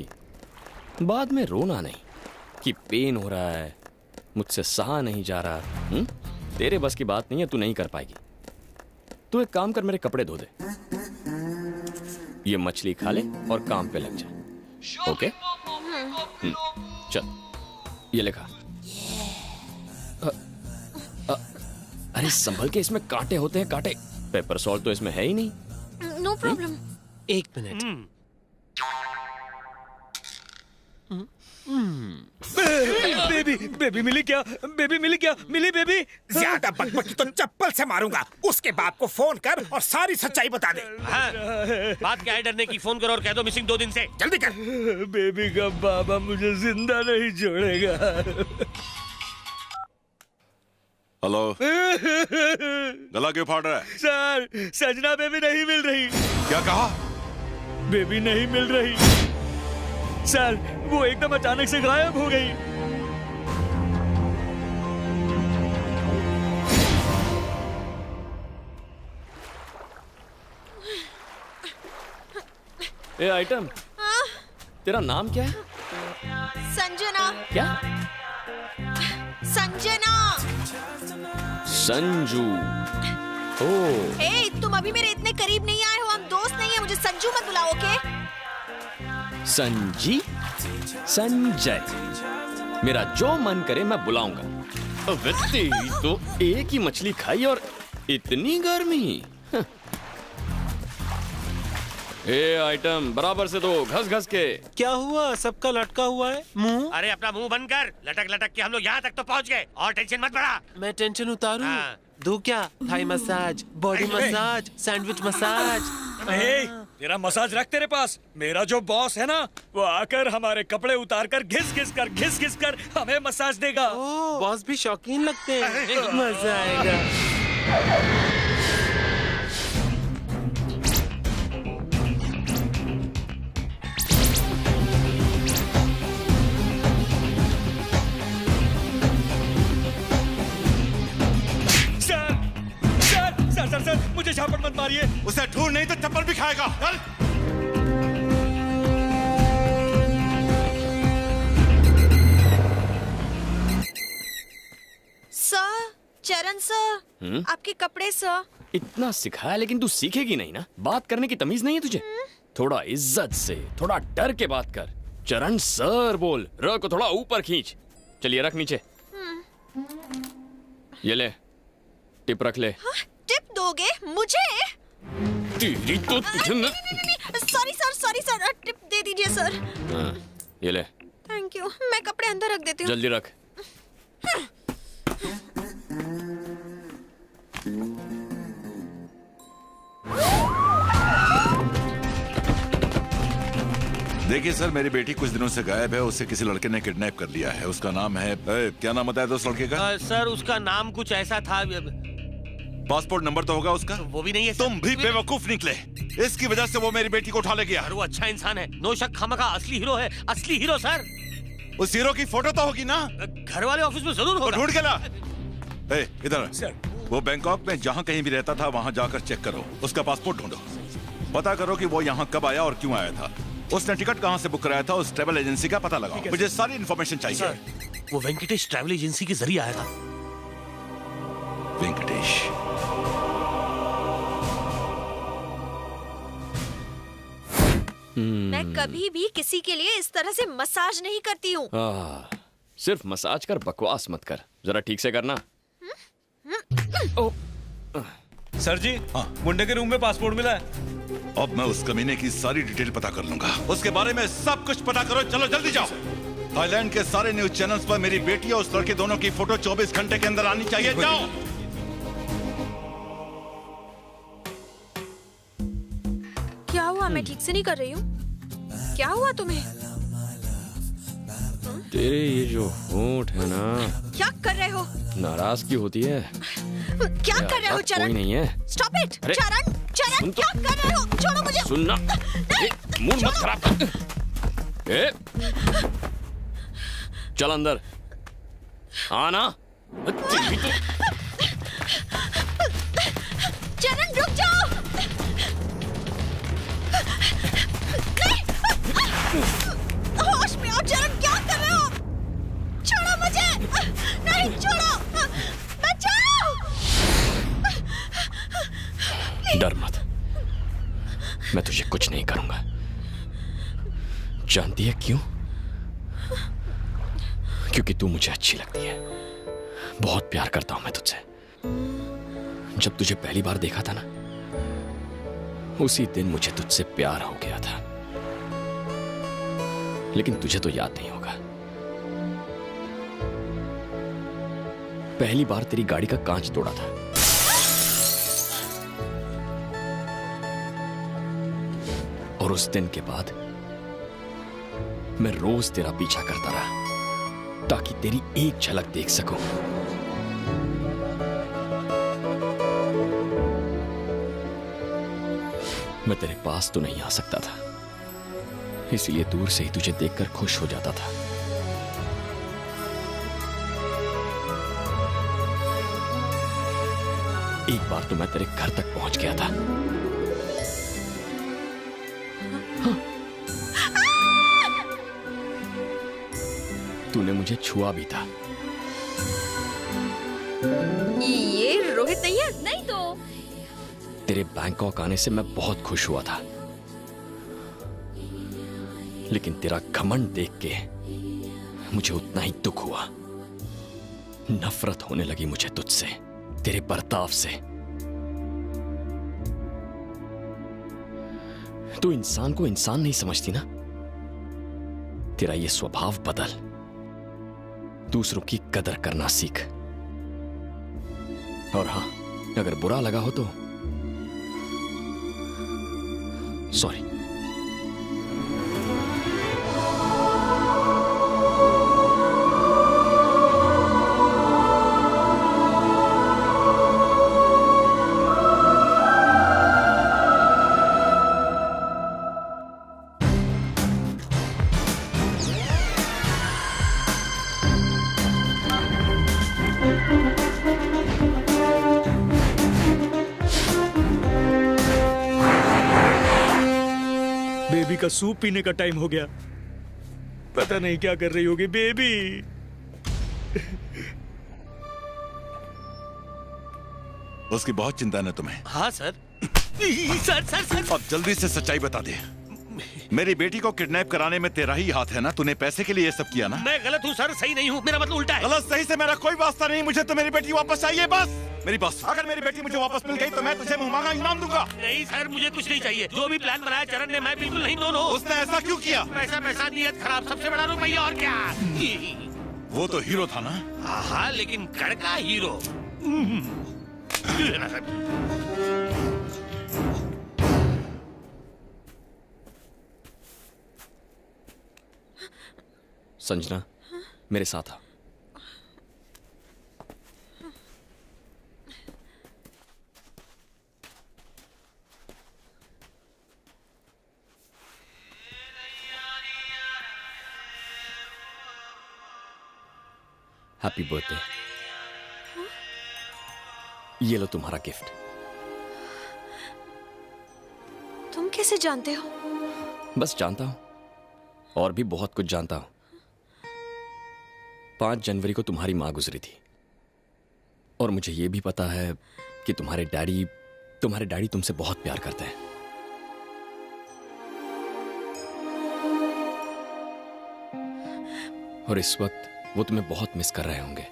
N: बाद में रोना नहीं कि पेन हो रहा है, मुझसे सहा नहीं जा रहा। तेरे बस की बात नहीं है, तू नहीं कर पाएगी। तू एक काम कर, मेरे कपड़े धो दे, ये मछली खा ले और काम पे लग जा। ओके? चल, ये लिखा। अरे संभल के, इसमें कांटे होते हैं, कांटे। पेपर सॉल्ट तो इसमें है ही नहीं।
R: No problem.
E: एक मिनट।
Q: बेबी मिली क्या? बेबी मिली क्या? मिली बेबी?
V: ज्यादा बकबकी तो चप्पल से मारूंगा। उसके बाप को फोन कर और सारी सच्चाई बता दे।
T: हाँ, बात क्या है डरने की? फोन करो और कह दो मिसिंग 2 दिन से।
V: जल्दी कर।
Q: बेबी का बाबा मुझे जिंदा नहीं छोड़ेगा।
P: हेलो। गला क्यों फाड़ रहा है?
Q: सर, सजना बेबी नहीं मिल रही।
P: क्या कहा?
Q: बेबी नहीं मिल रही सर, वो एकदम अचानक से गायब हो गई।
N: ए आइटम, तेरा नाम क्या है?
R: संजना।
N: क्या?
R: संजना।
N: संजू। ओह।
R: ए, तुम अभी मेरे इतने करीब नहीं आए हो, हम दोस्त नहीं है, मुझे संजू मत बुलाओ। ओके?
N: संजी? संजय। मेरा जो मन करे मैं बुलाऊंगा। अबे तेरी तो एक ही मछली खाई और इतनी गर्मी। ए आइटम, बराबर से दो, घस घस के।
E: क्या हुआ? सबका लटका हुआ है मुंह।
T: अरे अपना मुंह बंद कर। लटक लटक के हम लोग यहाँ तक तो पहुँच गए और टेंशन मत बढ़ा।
E: मैं टेंशन उतारूं? दू क्या? Thai massage, body massage, sandwich massage.
Q: तेरा मसाज रख तेरे पास। मेरा जो बॉस है ना, वो आकर हमारे कपड़े उतार कर घिस घिस कर हमें मसाज देगा।
E: बॉस भी शौकीन लगते हैं। मजा आएगा।
Q: सर, मुझे झापड़ मत मारिए।
P: उसे ढूंढ, नहीं तो चप्पल भी खाएगा। चल।
R: सर, चरण सर, आपके कपड़े सर।
N: इतना सिखाया लेकिन तू सीखेगी नहीं ना। बात करने की तमीज नहीं है तुझे। थोड़ा इज्जत से, थोड़ा डर के बात कर। चरण सर बोल। र को थोड़ा ऊपर खींच। चलिए रख नीचे। ये ले, टिप रख ले।
R: टिप दोगे मुझे?
N: तेरी तो तुझे
R: सॉरी सर, टिप दे दीजिए सर।
N: हाँ, ये ले।
R: थैंक यू, मैं कपड़े अंदर रख देती हूँ।
N: जल्दी रख।
P: देखिए सर, मेरी बेटी कुछ दिनों से गायब है। उसे किसी लड़के ने किडनैप कर लिया है। उसका नाम है क्या नाम बताया था उस लड़के का?
T: सर उसका नाम कुछ ऐसा था।
P: पासपोर्ट नंबर तो होगा उसका?
T: वो भी नहीं है।
P: तुम भी बेवकूफ निकले। इसकी वजह से वो मेरी बेटी को उठा ले गया।
T: वो अच्छा इंसान है, नो शक, खामखा असली हीरो है, असली हीरो सर।
P: उस हीरो की फोटो तो होगी ना?
T: घर वाले ऑफिस में जरूर होगा।
P: ढूंढ के ला। इधर वो बैंकॉक में जहाँ कहीं भी रहता था वहाँ जाकर चेक करो। उसका पासपोर्ट ढूंढो, पता करो कि वो यहाँ कब आया और क्यों आया था। उसने टिकट कहाँ से बुक कराया था, उस ट्रैवल एजेंसी का पता लगाओ। मुझे सारी इन्फॉर्मेशन चाहिए।
T: सर, वो वेंकटेश ट्रैवल एजेंसी के जरिए आया था।
P: वेंकटेश?
R: मैं कभी भी किसी के लिए इस तरह से मसाज नहीं करती हूँ।
N: सिर्फ मसाज कर, बकवास मत कर। जरा ठीक से करना।
Q: सर जी, मुंडे के रूम में पासपोर्ट मिला है।
P: अब मैं उस कमीने की सारी डिटेल पता कर लूंगा। उसके बारे में सब कुछ पता करो। चलो जल्दी जाओ। थाईलैंड के सारे न्यूज चैनल्स पर मेरी बेटी और उस लड़के दोनों की फोटो 24 घंटे के अंदर आनी चाहिए। जाओ।
R: क्या हुआ? मैं ठीक से नहीं कर रही हूँ। क्या हुआ तुम्हें?
N: तेरे ये जो होंठ है ना,
R: क्या कर रहे हो?
N: नाराजगी होती है।
R: क्या कर रहे हो चरण?
N: कोई नहीं है।
R: Stop it.
N: अरे,
R: चरण
N: सुन तो।
R: क्या कर रहे हो? छोड़ो मुझे।
N: सुनना, मूड मत खराब कर। चल अंदर आना।
R: चरण रुक जाओ। होश में आओ चरण, क्या कर रहे हो? छोड़ो मुझे। नहीं छोड़ो, बचाओ।
N: डर मत, मैं तुझे कुछ नहीं करूंगा। जानती है क्यों? क्योंकि तू मुझे अच्छी लगती है। बहुत प्यार करता हूं मैं तुझसे। जब तुझे पहली बार देखा था ना, उसी दिन मुझे तुझसे प्यार हो गया था। लेकिन तुझे तो याद नहीं होगा। पहली बार तेरी गाड़ी का कांच तोड़ा था। और उस दिन के बाद मैं रोज तेरा पीछा करता रहा ताकि तेरी एक झलक देख सकूं। मैं तेरे पास तो नहीं आ सकता था, इसलिए दूर से ही तुझे देखकर खुश हो जाता था। एक बार तो मैं तेरे घर तक पहुंच गया था। तूने मुझे छुआ भी था।
R: ये रोहित नहीं है?
K: नहीं तो।
N: तेरे बैंकॉक आने से मैं बहुत खुश हुआ था, लेकिन तेरा घमंड देख के मुझे उतना ही दुख हुआ। नफरत होने लगी मुझे तुझसे, तेरे बर्ताव से। तू इंसान को इंसान नहीं समझती ना। तेरा ये स्वभाव बदल, दूसरों की कदर करना सीख। और हां, अगर बुरा लगा हो तो सॉरी।
Q: बेबी का सूप पीने का टाइम हो गया। पता नहीं क्या कर रही होगी बेबी।
P: उसकी बहुत चिंता है तुम्हें।
T: हाँ सर। सर।
P: अब जल्दी से सच्चाई बता दे। मेरी बेटी को किडनैप कराने में तेरा ही हाथ है ना? तूने पैसे के लिए ये सब किया ना?
T: मैं गलत हूँ सर, सही नहीं हूँ। मेरा मतलब उल्टा है।
P: गलत सही से मेरा कोई वास्ता नहीं। मुझे तो मेरी बेटी वापस चाहिए बस। मेरी बात सुन। अगर मेरी बेटी मुझे वापस मिल गई तो मैं तुझे मुंह मांगा इनाम दूंगा।
T: नहीं सर, मुझे कुछ नहीं चाहिए। जो भी प्लान बनाया चरण ने, मैं बिल्कुल नहीं। दोनों
P: उसने ऐसा क्यों किया?
T: पैसा नियत खराब, सबसे बड़ा रुपया और क्या।
P: वो तो हीरो था ना।
T: हाँ, लेकिन कड़का हीरो।
N: संजना, मेरे साथ आ। Happy birthday. ये लो तुम्हारा गिफ्ट।
R: तुम कैसे जानते हो?
N: बस जानता हूं, और भी बहुत कुछ जानता हूं। 5 जनवरी को तुम्हारी मां गुजरी थी, और मुझे यह भी पता है कि तुम्हारे डैडी तुमसे बहुत प्यार करते हैं। और इस वक्त वो तुम्हें बहुत मिस कर रहे होंगे।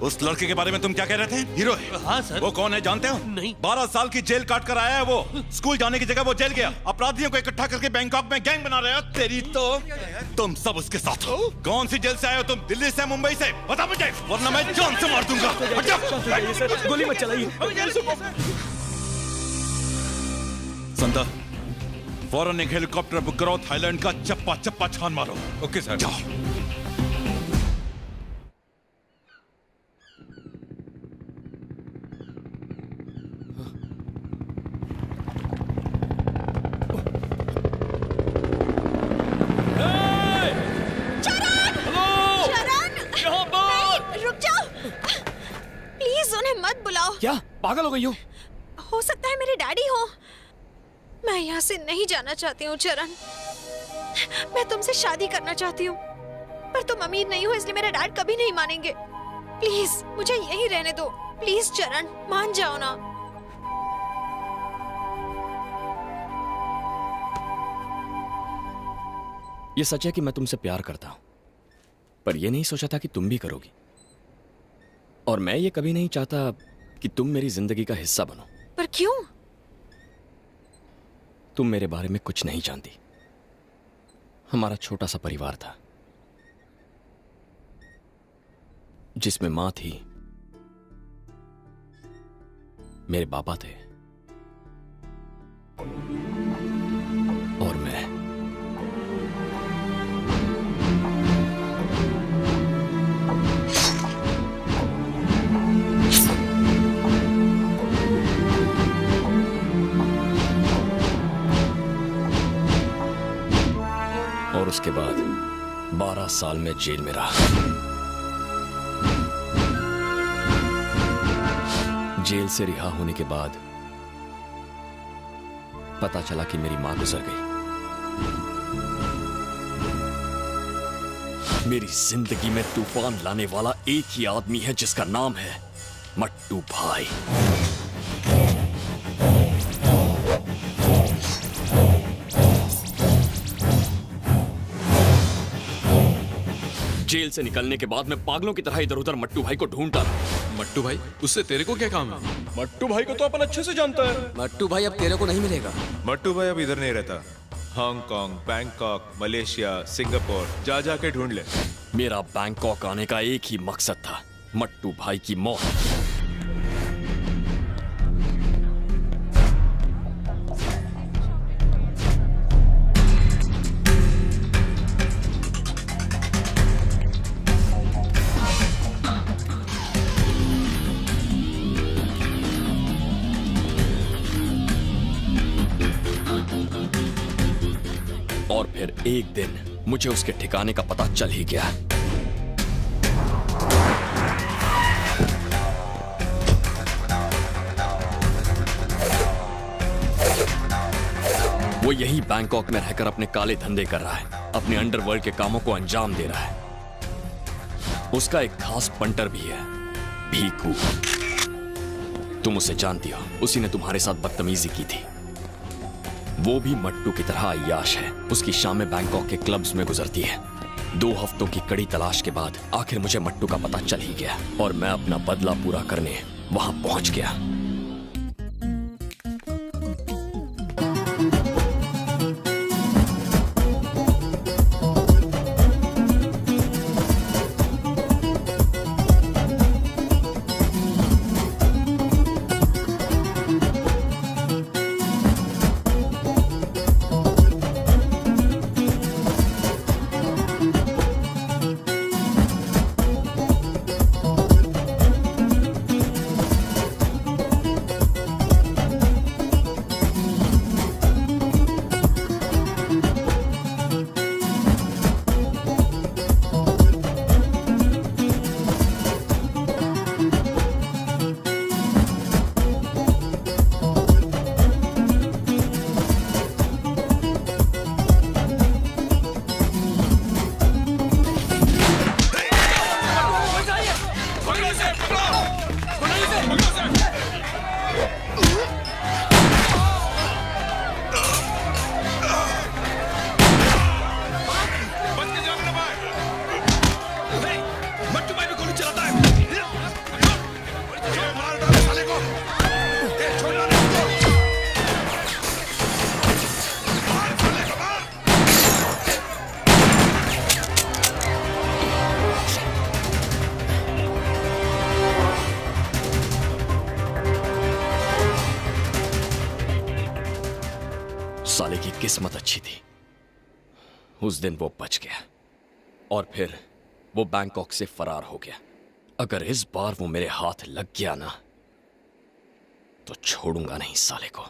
P: उस लड़के के बारे में तुम क्या कह रहे थे? हीरो है।
T: हाँ सर।
P: वो कौन है जानते हो?
T: नहीं।
P: 12 साल की जेल काट कर आया है वो। स्कूल जाने की जगह वो जेल गया। अपराधियों को इकट्ठा करके बैंकॉक में गैंग बना रहे हो। तेरी तो तुम सब उसके साथ हो। कौन सी जेल से आए हो तुम? दिल्ली से, मुंबई से? बता मुझे, वरना मैं जान से मार दूंगा।
Q: गोली मत चलाइए।
P: संता, फौरन एक हेलीकॉप्टर बुक करो, थाईलैंड का चप्पा चप्पा छान मारो।
J: Okay sir.
P: जाओ।
N: क्या पागल हो गई
R: हो सकता है मेरे डैडी हो। मैं यहाँ से नहीं जाना चाहती हूँ चरण। मैं तुमसे शादी करना चाहती हूँ, पर तुम अमीर नहीं हो, इसलिए मेरे डैड कभी नहीं मानेंगे। प्लीज मुझे यहीं रहने दो। प्लीज चरण, मान जाओ ना।
N: ये सच है कि मैं तुमसे प्यार करता हूं, पर यह नहीं सोचा था कि तुम भी करोगी। और मैं ये कभी नहीं चाहता कि तुम मेरी जिंदगी का हिस्सा बनो।
R: पर क्यों?
N: तुम मेरे बारे में कुछ नहीं जानती। हमारा छोटा सा परिवार था, जिसमें मां थी, मेरे पापा थे, और मैं। और उसके बाद 12 साल में जेल में रहा। जेल से रिहा होने के बाद पता चला कि मेरी मां गुजर गई। मेरी जिंदगी में तूफान लाने वाला एक ही आदमी है, जिसका नाम है मट्टू भाई। जेल से निकलने के बाद मैं पागलों की तरह इधर उधर मट्टू भाई को ढूंढता रहा।
B: मट्टू भाई, उससे तेरे को क्या काम है?
G: मट्टू भाई को तो अपन अच्छे से जानता है।
E: मट्टू भाई अब तेरे को नहीं मिलेगा।
D: मट्टू भाई अब इधर नहीं रहता। हांगकांग, बैंकॉक, मलेशिया, सिंगापुर जा जाके ढूंढ ले।
N: मेरा बैंकॉक आने का एक ही मकसद था, मट्टू भाई की मौत। और फिर एक दिन मुझे उसके ठिकाने का पता चल ही गया। वो यही बैंकॉक में रहकर अपने काले धंधे कर रहा है, अपने अंडरवर्ल्ड के कामों को अंजाम दे रहा है। उसका एक खास पंटर भी है, भीकू। तुम उसे जानती हो, उसी ने तुम्हारे साथ बदतमीजी की थी। वो भी मट्टू की तरह अय्याश है। उसकी शामें बैंकॉक के क्लब्स में गुजरती है। 2 हफ्तों की कड़ी तलाश के बाद आखिर मुझे मट्टू का पता चल ही गया और मैं अपना बदला पूरा करने वहां पहुंच गया। साले की किस्मत अच्छी थी, उस दिन वो बच गया और फिर वो बैंकॉक से फरार हो गया। अगर इस बार वो मेरे हाथ लग गया ना तो छोड़ूंगा नहीं साले को,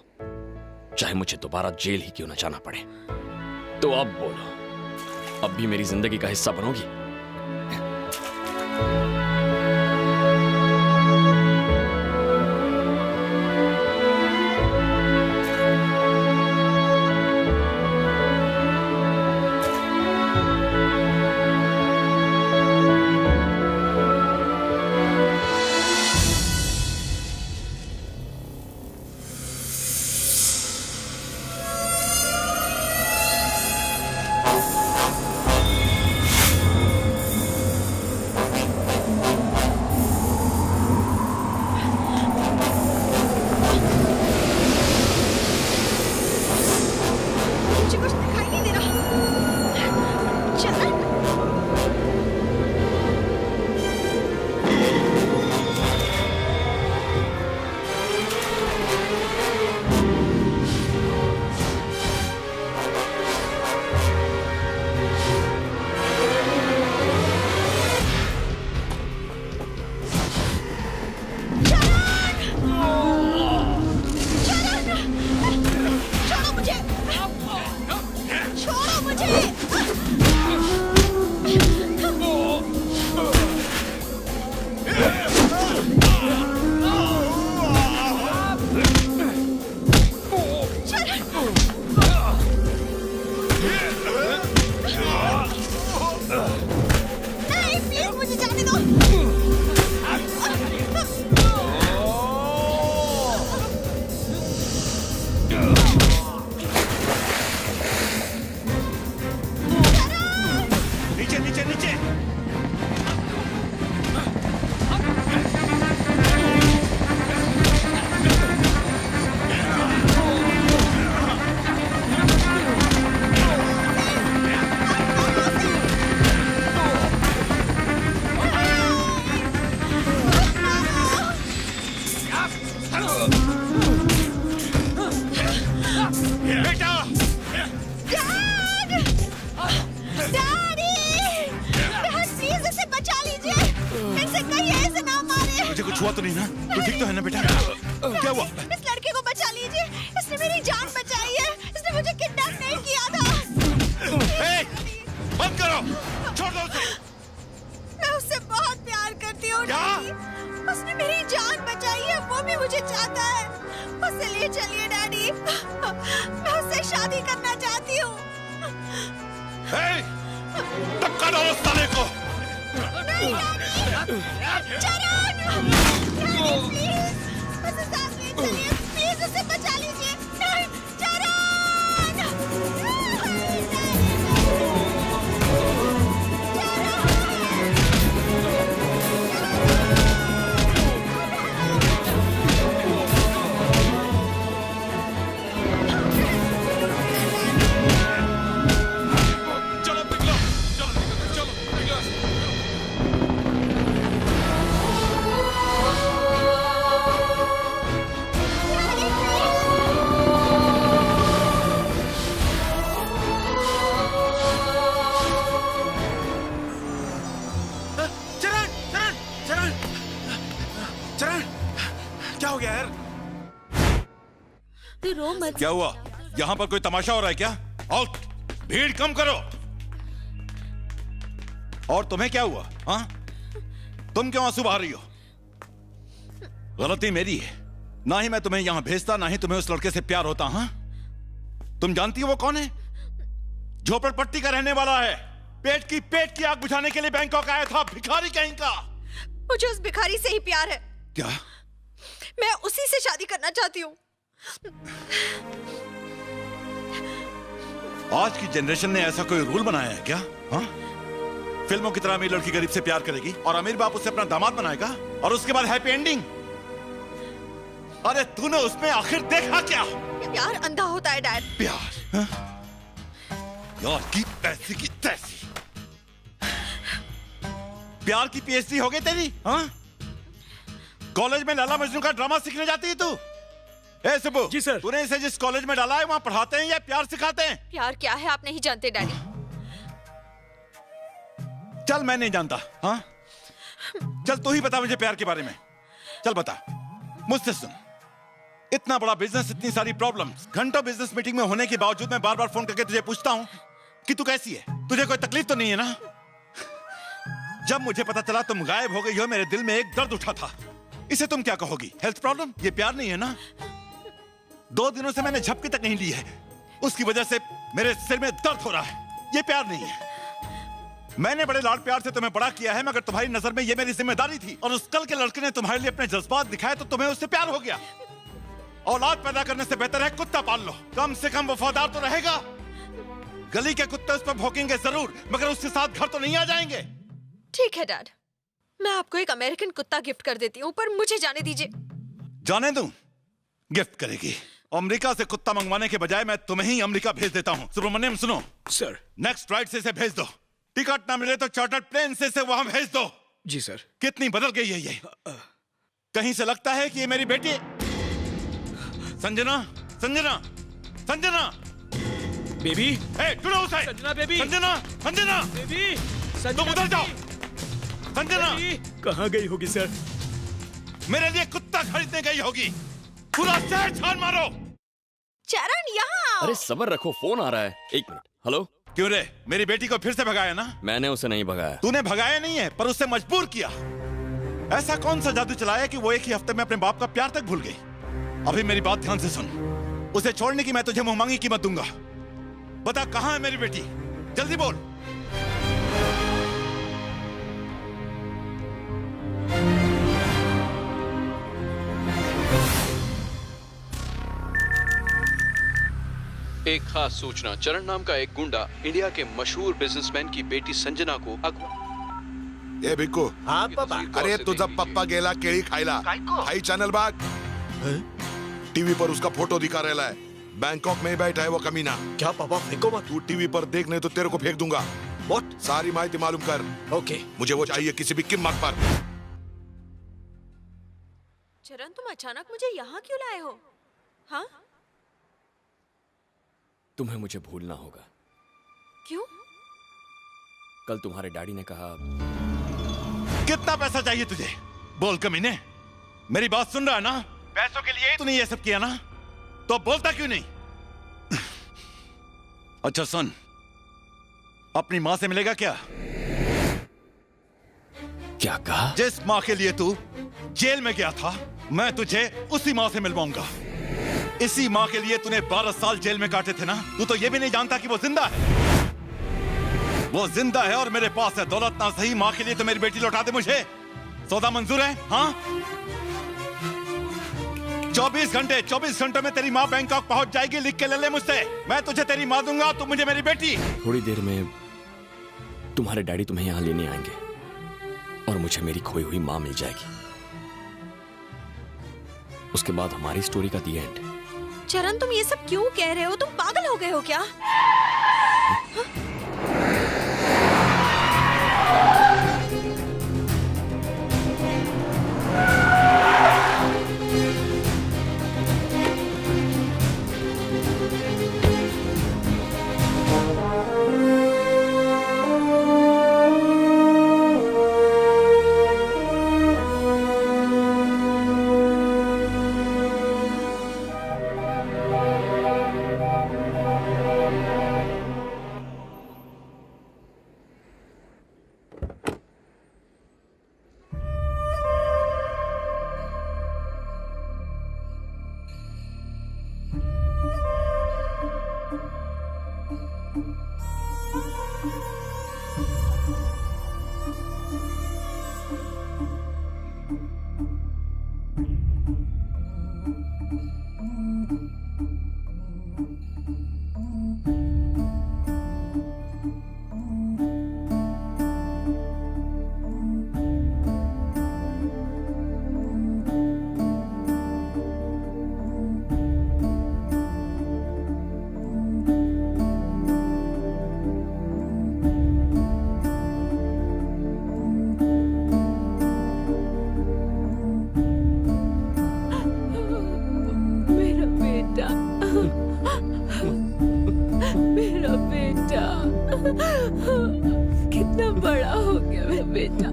N: चाहे मुझे दोबारा जेल ही क्यों ना जाना पड़े। तो अब बोलो, अब भी मेरी जिंदगी का हिस्सा बनोगी?
P: हुआ तो नहीं ना? तो ठीक तो है ना बेटा? क्या हुआ?
R: इस लड़के को बचा लीजिए, इसने मेरी जान बचाई है, इसने मुझे किडनैप नहीं किया था।
P: करो, छोड़ दो उसे।
R: मैं उससे बहुत प्यार करती हूँ डैडी। उसने मेरी जान बचाई है, वो भी मुझे चाहता है। उसे ले चलिए डैडी, मैं उससे शादी करना चाहती हूँ।
P: धक्का दो उस साले को।
R: चरण, प्लीज उसे साथ ले चलिए, प्लीज उसे बचा लीजिए। नहीं,
P: क्या हुआ? यहाँ पर कोई तमाशा हो रहा है क्या? आउट! भीड़ कम करो। और तुम्हें क्या हुआ? हाँ? तुम क्यों आंसू बहा रही हो? गलती मेरी है। ना ही मैं तुम्हें यहाँ भेजता, ना ही तुम्हें उस लड़के से प्यार होता। हाँ? तुम जानती हो वो कौन है? झोपड़पट्टी का रहने वाला है। पेट की आग बुझाने के लिए बैंकॉक आया था। भिखारी कहीं का।
R: मुझे उस भिखारी से ही प्यार है।
P: क्या?
R: मैं उसी से शादी करना चाहती हूँ।
P: आज की जनरेशन ने ऐसा कोई रूल बनाया है क्या? हाँ? फिल्मों की तरह अमीर लड़की गरीब से प्यार करेगी और अमीर बाप उससे अपना दामाद बनाएगा और उसके बाद हैप्पी एंडिंग। अरे तूने उसमें आखिर देखा क्या?
R: प्यार अंधा होता है डैड।
P: प्यार? हाँ? यार की पैसे की तैसी। प्यार की पीएचडी हो गई तेरी? हाँ? कॉलेज में लाला मजनू का ड्रामा सीखने जाती है तू? ए सुबु, जी सर। तूने इसे जिस कॉलेज में डाला है वहाँ पढ़ाते हैं या प्यार सिखाते हैं?
R: प्यार क्या है आप नहीं जानते डैडी।
P: चल मैं नहीं जानता। हाँ? चल तू ही बता मुझे प्यार के बारे में। चल बता, मुझसे सुन। इतना बड़ा बिजनेस, इतनी सारी प्रॉब्लम्स, घंटों बिजनेस मीटिंग में होने के बावजूद मैं बार बार फोन करके तुझे पूछता हूँ कि तू कैसी है, तुझे कोई तकलीफ तो नहीं है ना? जब मुझे पता चला तुम गायब हो गई हो, मेरे दिल में एक दर्द उठा था। इसे तुम क्या कहोगी? Health problem? ये प्यार नहीं है ना? 2 दिनों से मैंने झपकी तक नहीं ली है, उसकी वजह से मेरे सिर में दर्द हो रहा है। ये प्यार नहीं है। मैंने बड़े लाड प्यार से तुम्हें बड़ा किया है, मगर तुम्हारी नजर में ये मेरी जिम्मेदारी थी। और उस कल के लड़के ने तुम्हारे लिए अपने जज्बात दिखाए तो तुम्हें उससे प्यार हो गया। औलाद पैदा करने से बेहतर है कुत्ता पाल लो, कम से कम वफादार तो रहेगा। गली के कुत्ते उस पर भौंकेंगे जरूर, मगर उसके साथ घर तो नहीं आ जाएंगे।
R: ठीक है डैड, मैं आपको एक अमेरिकन कुत्ता गिफ्ट कर देती हूँ, पर मुझे जाने दीजिए।
P: जाने दूं? गिफ्ट करेगी? अमेरिका से कुत्ता मंगवाने के बजाय मैं तुम्हें ही अमेरिका भेज देता हूँ। सुब्रमण्यम सुनो
Q: सर,
P: नेक्स्ट फ्लाइट से इसे भेज दो। टिकट ना मिले तो चार्टर्ड प्लेन से इसे वहां भेज दो।
Q: जी सर।
P: कितनी बदल गई है ये। कहीं से लगता है कि ये मेरी बेटी संजना। संजना, संजना
Q: बेबी।
P: उसे
Q: संजना बेबी।
P: संजना, संजना
Q: बेबी।
P: तुम उधर जाओ। संजना
Q: कहाँ गई होगी सर?
P: मेरे लिए कुत्ता खरीदने गई होगी। पूरा शहर छान मारो।
R: चरण यहाँ।
N: अरे सबर रखो, फोन आ रहा है। 1 मिनट। हेलो।
P: क्यों रे, मेरी बेटी को फिर से भगाया ना?
N: मैंने उसे नहीं भगाया।
P: तूने भगाया नहीं है, पर उससे मजबूर किया। ऐसा कौन सा जादू चलाया कि वो एक ही हफ्ते में अपने बाप का प्यार तक भूल गई? अभी मेरी बात ध्यान से सुन। उसे छोड़ने की मैं तुझे मुंह मांगी कीमत दूंगा। बता कहाँ है मेरी बेटी, जल्दी बोल।
B: एक खास सूचना। चरण नाम का एक गुंडा इंडिया के मशहूर बिजनेसमैन की बेटी संजना को
I: ए भिक्कू।
V: हाँ पापा।
I: अरे तुझा पप्पा गेला केळी खायला, हाई चॅनल बाग। टीवी पर उसका फोटो दिखा रहा है। बैंकॉक में बैठा है वो कमीना।
V: क्या पापा, फेंको मत।
I: तू टीवी पर देख, नहीं तो तेरे को फेंक दूंगा।
V: व्हाट?
I: सारी माहिती मालूम कर।
V: ओके।
I: मुझे वो चाहिए किसी भी कीमत पर।
R: चरण तुम अचानक मुझे यहाँ क्यों लाए हो? हाँ?
N: तुम्हें मुझे भूलना होगा।
R: क्यों?
N: कल तुम्हारे डैडी ने कहा।
P: कितना पैसा चाहिए तुझे? बोल कमीने, मेरी बात सुन रहा है ना? पैसों के लिए तूने ये सब किया ना? तो बोलता क्यों नहीं? अच्छा सुन, अपनी माँ से मिलेगा क्या?
N: क्या कहा?
P: जिस माँ के लिए तू जेल में गया था, मैं तुझे उसी माँ से मिलवाऊंगा। इसी माँ के लिए तूने 12 साल जेल में काटे थे ना? तू तो ये भी नहीं जानता कि वो जिंदा है। वो जिंदा है और मेरे पास है। दौलत ना सही, माँ के लिए तो मेरी बेटी लौटा दे मुझे। सौदा मंजूर है? हाँ? 24 घंटों में तेरी माँ बैंकॉक पहुंच जाएगी। लिख के ले ले मुझसे। मैं तुझे तेरी माँ दूंगा, तू मुझे मेरी बेटी।
N: थोड़ी देर में तुम्हारे डैडी तुम्हें यहाँ लेने आएंगे और मुझे मेरी खोई हुई माँ मिल जाएगी। उसके बाद हमारी स्टोरी का दी एंड।
R: चरण, तुम ये सब क्यों कह रहे हो? तुम पागल हो गए हो क्या?
F: कितना बड़ा हो गया मेरा बेटा।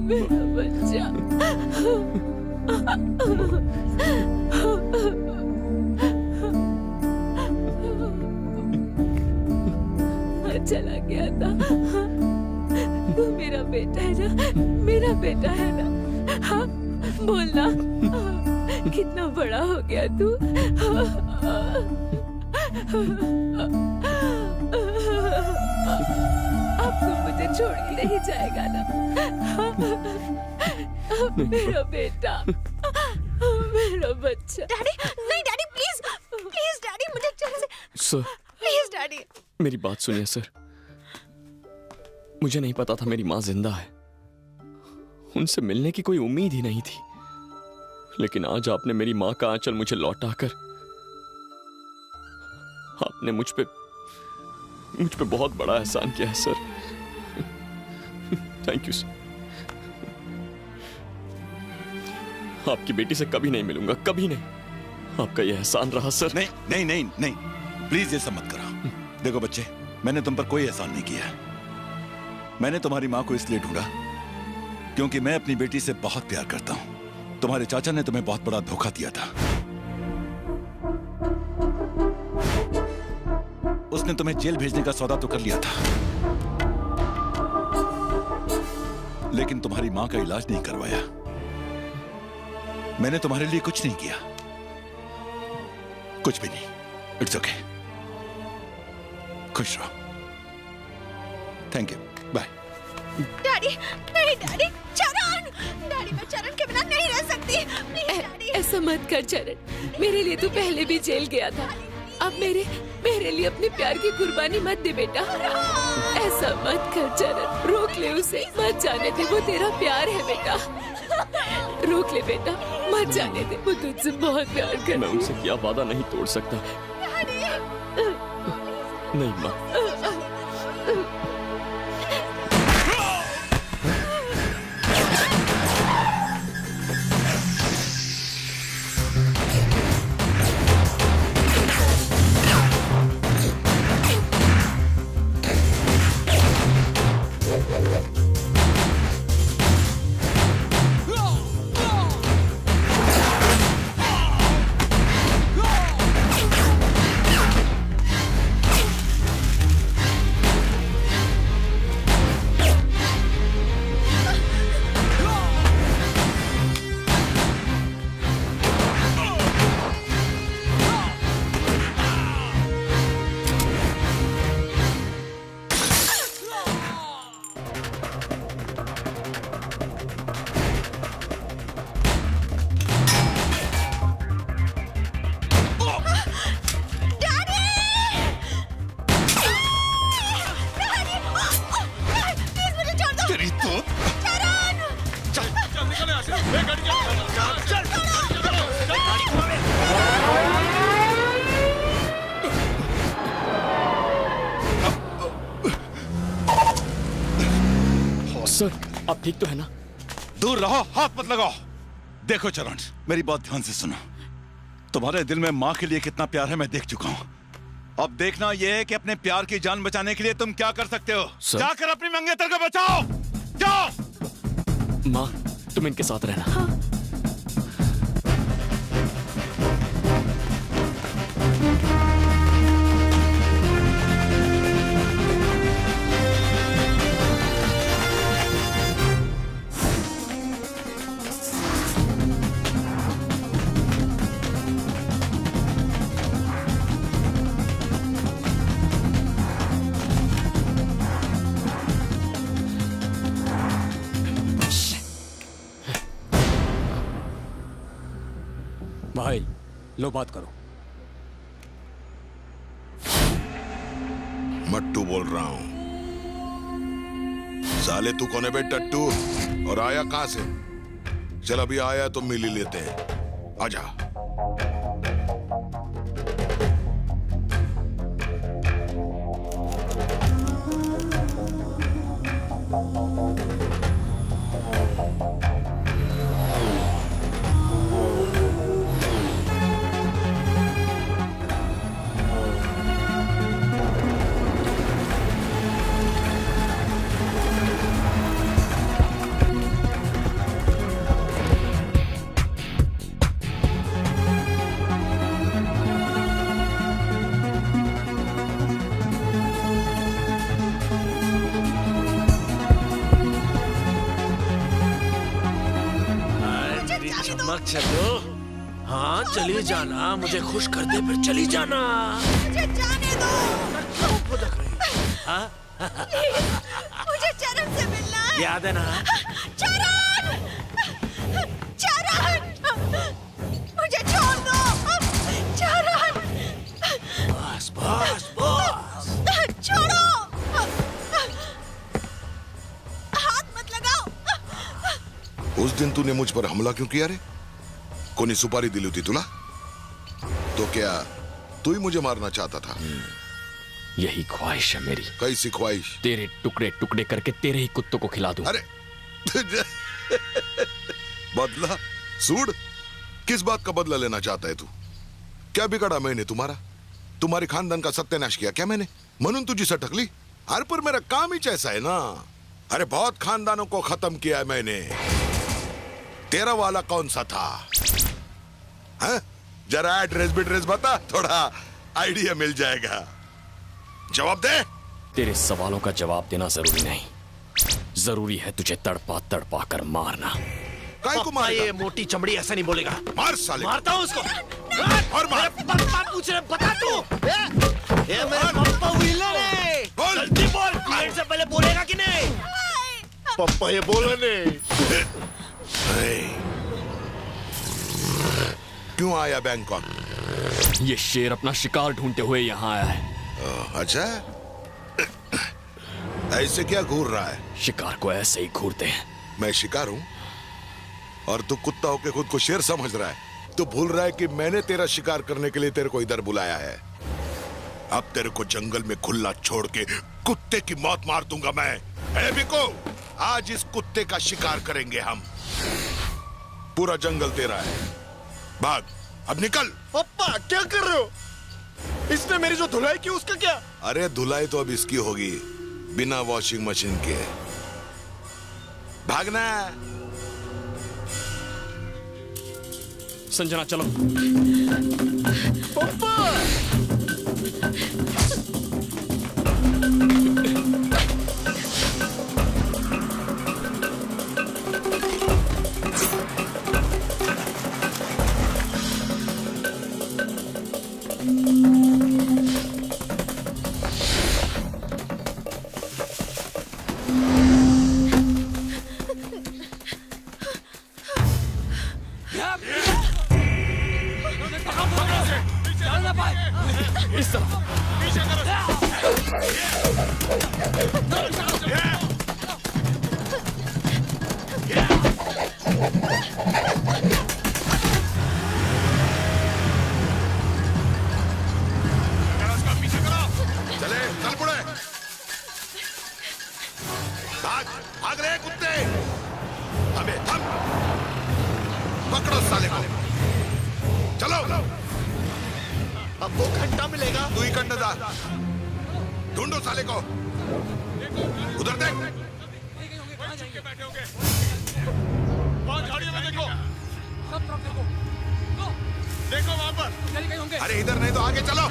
F: मेरा बच्चा। चला गया था। तू मेरा बेटा है ना? मेरा बेटा है ना? हाँ बोलना, कितना बड़ा हो गया तू। अब तू मुझे छोड़ के नहीं जाएगा ना? मेरा बेटा, मेरा बच्चा।
R: डैडी, नहीं डैडी, प्लीज प्लीज डैडी, मुझे चल से
N: सर,
R: प्लीज डैडी।
N: मेरी बात सुनिए सर। मुझे नहीं पता था मेरी माँ जिंदा है। उनसे मिलने की कोई उम्मीद ही नहीं थी। लेकिन आज आपने मेरी माँ का आंचल मुझे लौटाकर आपने मुझ पे बहुत बड़ा एहसान किया है सर। Thank you sir. आपकी बेटी से कभी नहीं मिलूंगा, कभी नहीं। आपका यह एहसान रहा सर।
P: नहीं नहीं नहीं नहीं, प्लीज ये सब मत करो। देखो बच्चे, मैंने तुम पर कोई एहसान नहीं किया। मैंने तुम्हारी माँ को इसलिए ढूंढा क्योंकि मैं अपनी बेटी से बहुत प्यार करता हूं। तुम्हारे चाचा ने तुम्हें बहुत बड़ा धोखा दिया था। उसने तुम्हें जेल भेजने का सौदा तो कर लिया था, लेकिन तुम्हारी मां का इलाज नहीं करवाया। मैंने तुम्हारे लिए कुछ नहीं किया, कुछ भी नहीं। इट्स ओके, खुश रहो। Thank you, bye.
R: डैडी, नहीं डैडी, चरण, डैडी मैं चरण के बिना नहीं रह सकती।
F: ऐसा मत कर चरण, मेरे लिए तू पहले भी जेल गया था। अब मेरे लिए अपने प्यार की कुर्बानी मत दे बेटा। ऐसा मत कर चरण, रोक ले उसे, मत जाने दे। वो तेरा प्यार है बेटा, रोक ले बेटा, मत जाने दे। वो तुझसे बहुत प्यार करती है।
N: मैं उनसे क्या वादा नहीं तोड़ सकता। नहीं माँ। सर, आप ठीक तो है ना?
P: दूर रहो, हाथ मत लगाओ। देखो चरण, मेरी बात ध्यान से सुनो। तुम्हारे दिल में माँ के लिए कितना प्यार है मैं देख चुका हूँ। अब देखना यह है कि अपने प्यार की जान बचाने के लिए तुम क्या कर सकते हो। जाकर अपनी मंगेतर को बचाओ, जाओ।
N: माँ, तुम इनके साथ रहना। हाँ।
H: भाई लो बात करो।
I: मट्टू बोल रहा हूँ। साले तू कौन है बे टट्टू? और आया कहां से? चल अभी आया तो मिल ही लेते हैं, आजा।
E: चलो, हाँ चली जाना, मुझे खुश कर दे फिर चली जाना।
L: मुझे जाने दो।
E: हाँ?
L: मुझे चरण से मिलना है।
E: याद है ना?
L: चरण! चरण! मुझे छोड़ दो। चरण!
E: बस बस बस।
L: छोड़ो। हाथ मत लगाओ।
I: उस दिन तूने मुझ पर हमला क्यों किया रे? कोनी सुपारी दिली थी तुला? तो क्या तू ही मुझे मारना चाहता था?
N: यही ख्वाहिश है मेरी।
I: कैसी ख्वाहिश?
N: तेरे टुकड़े टुकड़े करके तेरे ही कुत्तों को खिला दूं।
I: अरे बदला? सूड? किस बात का बदला लेना चाहता है तू? क्या बिगाड़ा मैंने तुम्हारा? तुम्हारे खानदान का सत्यानाश किया क्या मैंने? म्हणून तुझी सटकली? अरे पर मेरा काम ही ऐसा है ना। अरे बहुत खानदानों को खत्म किया है मैंने। तेरा वाला कौन सा था? हाँ? जरा एड्रेस बिड्रेस बता, थोड़ा आइडिया मिल जाएगा। जवाब दे।
N: तेरे सवालों का जवाब देना जरूरी नहीं, जरूरी है तुझे तड़पा तड़पा कर मारना।
I: काय को मारेगा?
E: ये मोटी चमड़ी ऐसा नहीं बोलेगा।
I: मार साले।
E: मारता हूँ उसको।
I: और मार।
E: पप्पा पूछ रहे, बता तू। ये मेरे पप्पा विलन है। जल्दी बोल, क्लाइंट से पहले बोलेगा कि नहीं?
I: पप्पा ये बोला नहीं। क्यों आया बैंकॉक?
N: ये शेर अपना शिकार ढूंढते हुए यहाँ आया है।
I: अच्छा, ऐसे क्या घूर रहा है?
N: शिकार को ऐसे ही घूरते हैं।
I: मैं शिकार हूँ और तू कुत्ता होके खुद को शेर समझ रहा है। तू भूल रहा है कि मैंने तेरा शिकार करने के लिए तेरे को इधर बुलाया है। अब तेरे को जंगल में खुला छोड़ के कुत्ते की मौत मार दूंगा मैं। ए बिको, आज इस कुत्ते का शिकार करेंगे हम। पूरा जंगल तेरा है, भाग, अब निकल।
S: पापा क्या कर रहे हो? इसने मेरी जो धुलाई की उसका क्या?
I: अरे धुलाई तो अब इसकी होगी, बिना वॉशिंग मशीन के। भागना।
N: संजना चलो।
S: पापा!
I: भाग भाग रहे कुत्ते। अबे थम, पकड़ो साले को, चलो।
M: अब वो घंटा मिलेगा।
I: तू ही घंटा था, ढूंढो साले को। उधर देख,
M: झाड़ियों में देखो, देखो वहां पर।
I: अरे इधर नहीं तो आगे चलो।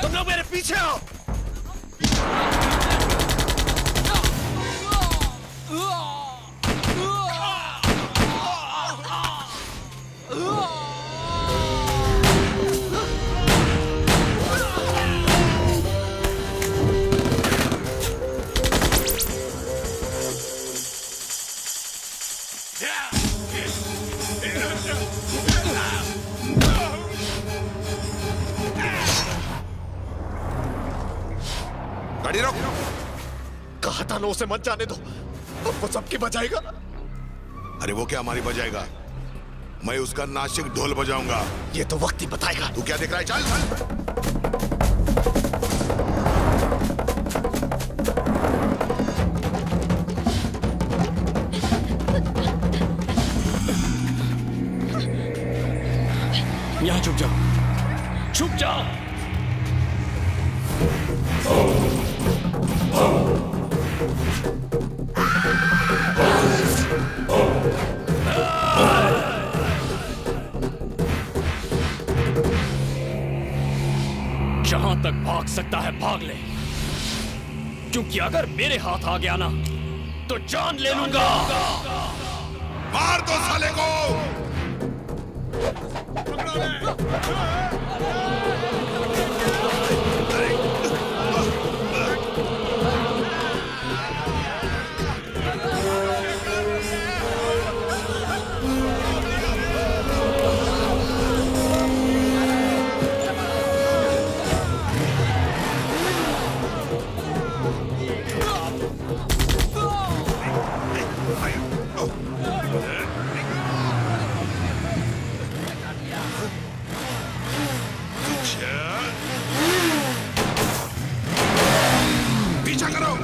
M: तुम लोग मेरे पीछे आओ।
I: गाड़ी रोक।
M: कहा था ना उसे मत जाने दो, अब वो सबकी बजाएगा।
I: अरे वो क्या हमारी बजाएगा, मैं उसका नासिक ढोल बजाऊंगा।
M: ये तो वक्त ही बताएगा।
I: तू क्या देख रहा है, चल चल।
N: यहाँ छुप जाओ, छुप जाओ। जहां तक भाग सकता है भाग ले, क्योंकि अगर मेरे हाथ आ गया ना तो जान ले लूंगा।
I: मार दो साले को। पीछा करो।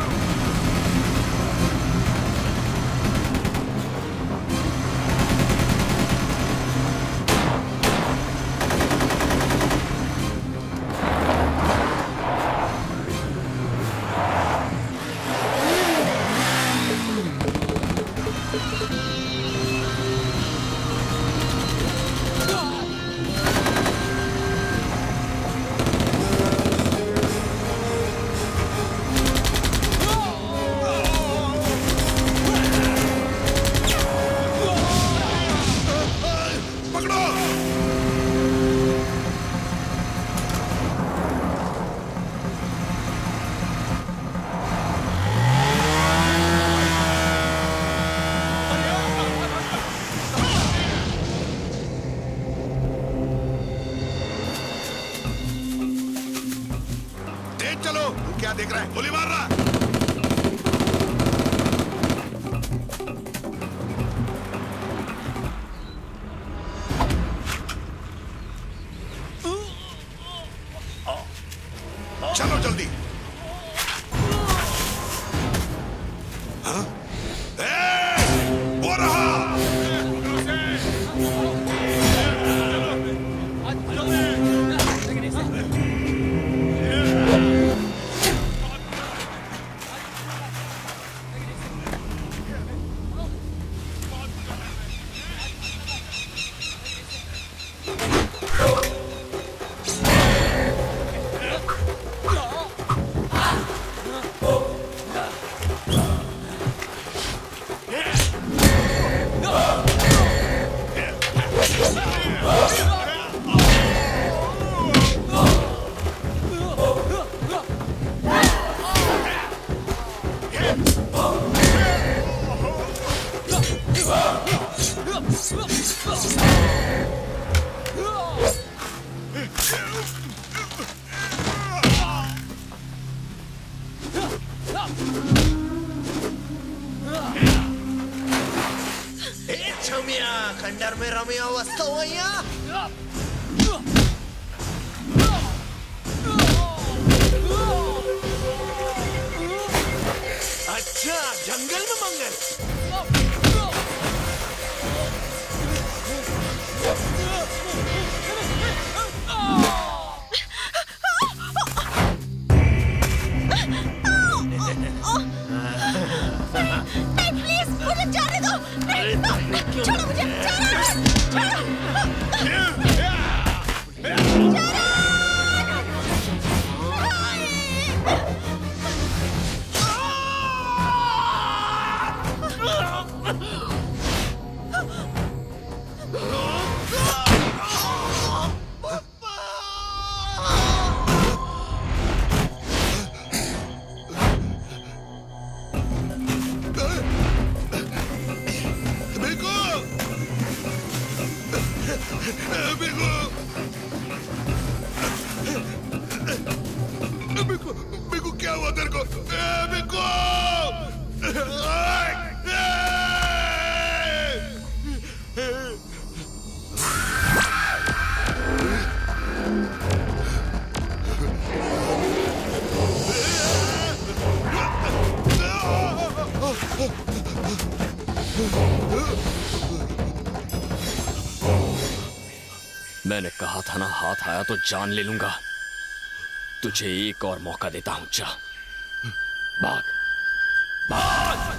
I: चलो, तू क्या देख रहा है, गोली मार रहा। चलो जल्दी। हाँ? वो रहा।
A: छमिया खंडर में रमिया वस्तु अच्छा जंगल में मंगल
L: नहीं प्लीज मुझे जाने दो नहीं छोड़ो मुझे
I: बिकू क्या हुआ तेरे को? बिकू!
N: मैंने कहा था ना, हाथ आया तो जान ले लूंगा। तुझे एक और मौका देता हूं, जा भाग भाग।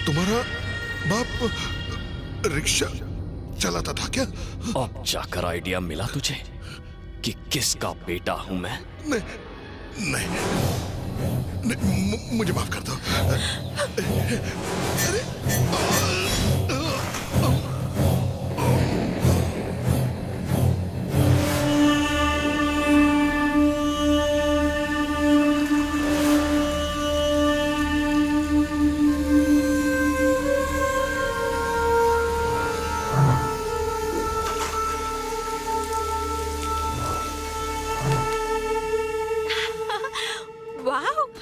I: तुम्हारा बाप रिक्शा चलाता था क्या?
N: अब जाकर आइडिया मिला तुझे कि किसका बेटा हूं मैं?
I: नहीं, मुझे माफ कर दो।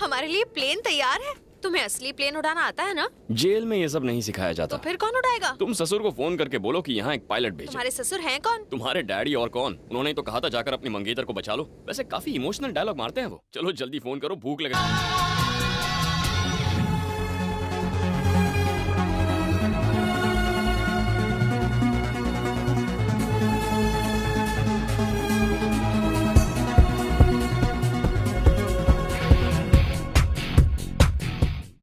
R: हमारे लिए प्लेन तैयार है। तुम्हें असली प्लेन उड़ाना आता है ना?
N: जेल में ये सब नहीं सिखाया जाता।
R: तो फिर कौन उड़ाएगा?
N: तुम ससुर को फोन करके बोलो कि यहाँ एक पायलट भेजे।
R: तुम्हारे ससुर हैं कौन?
N: तुम्हारे डैडी और कौन? उन्होंने तो कहा था जाकर अपनी मंगेतर को बचा लो। वैसे काफी इमोशनल डायलॉग मारते हैं वो। चलो जल्दी फोन करो, भूख लगे।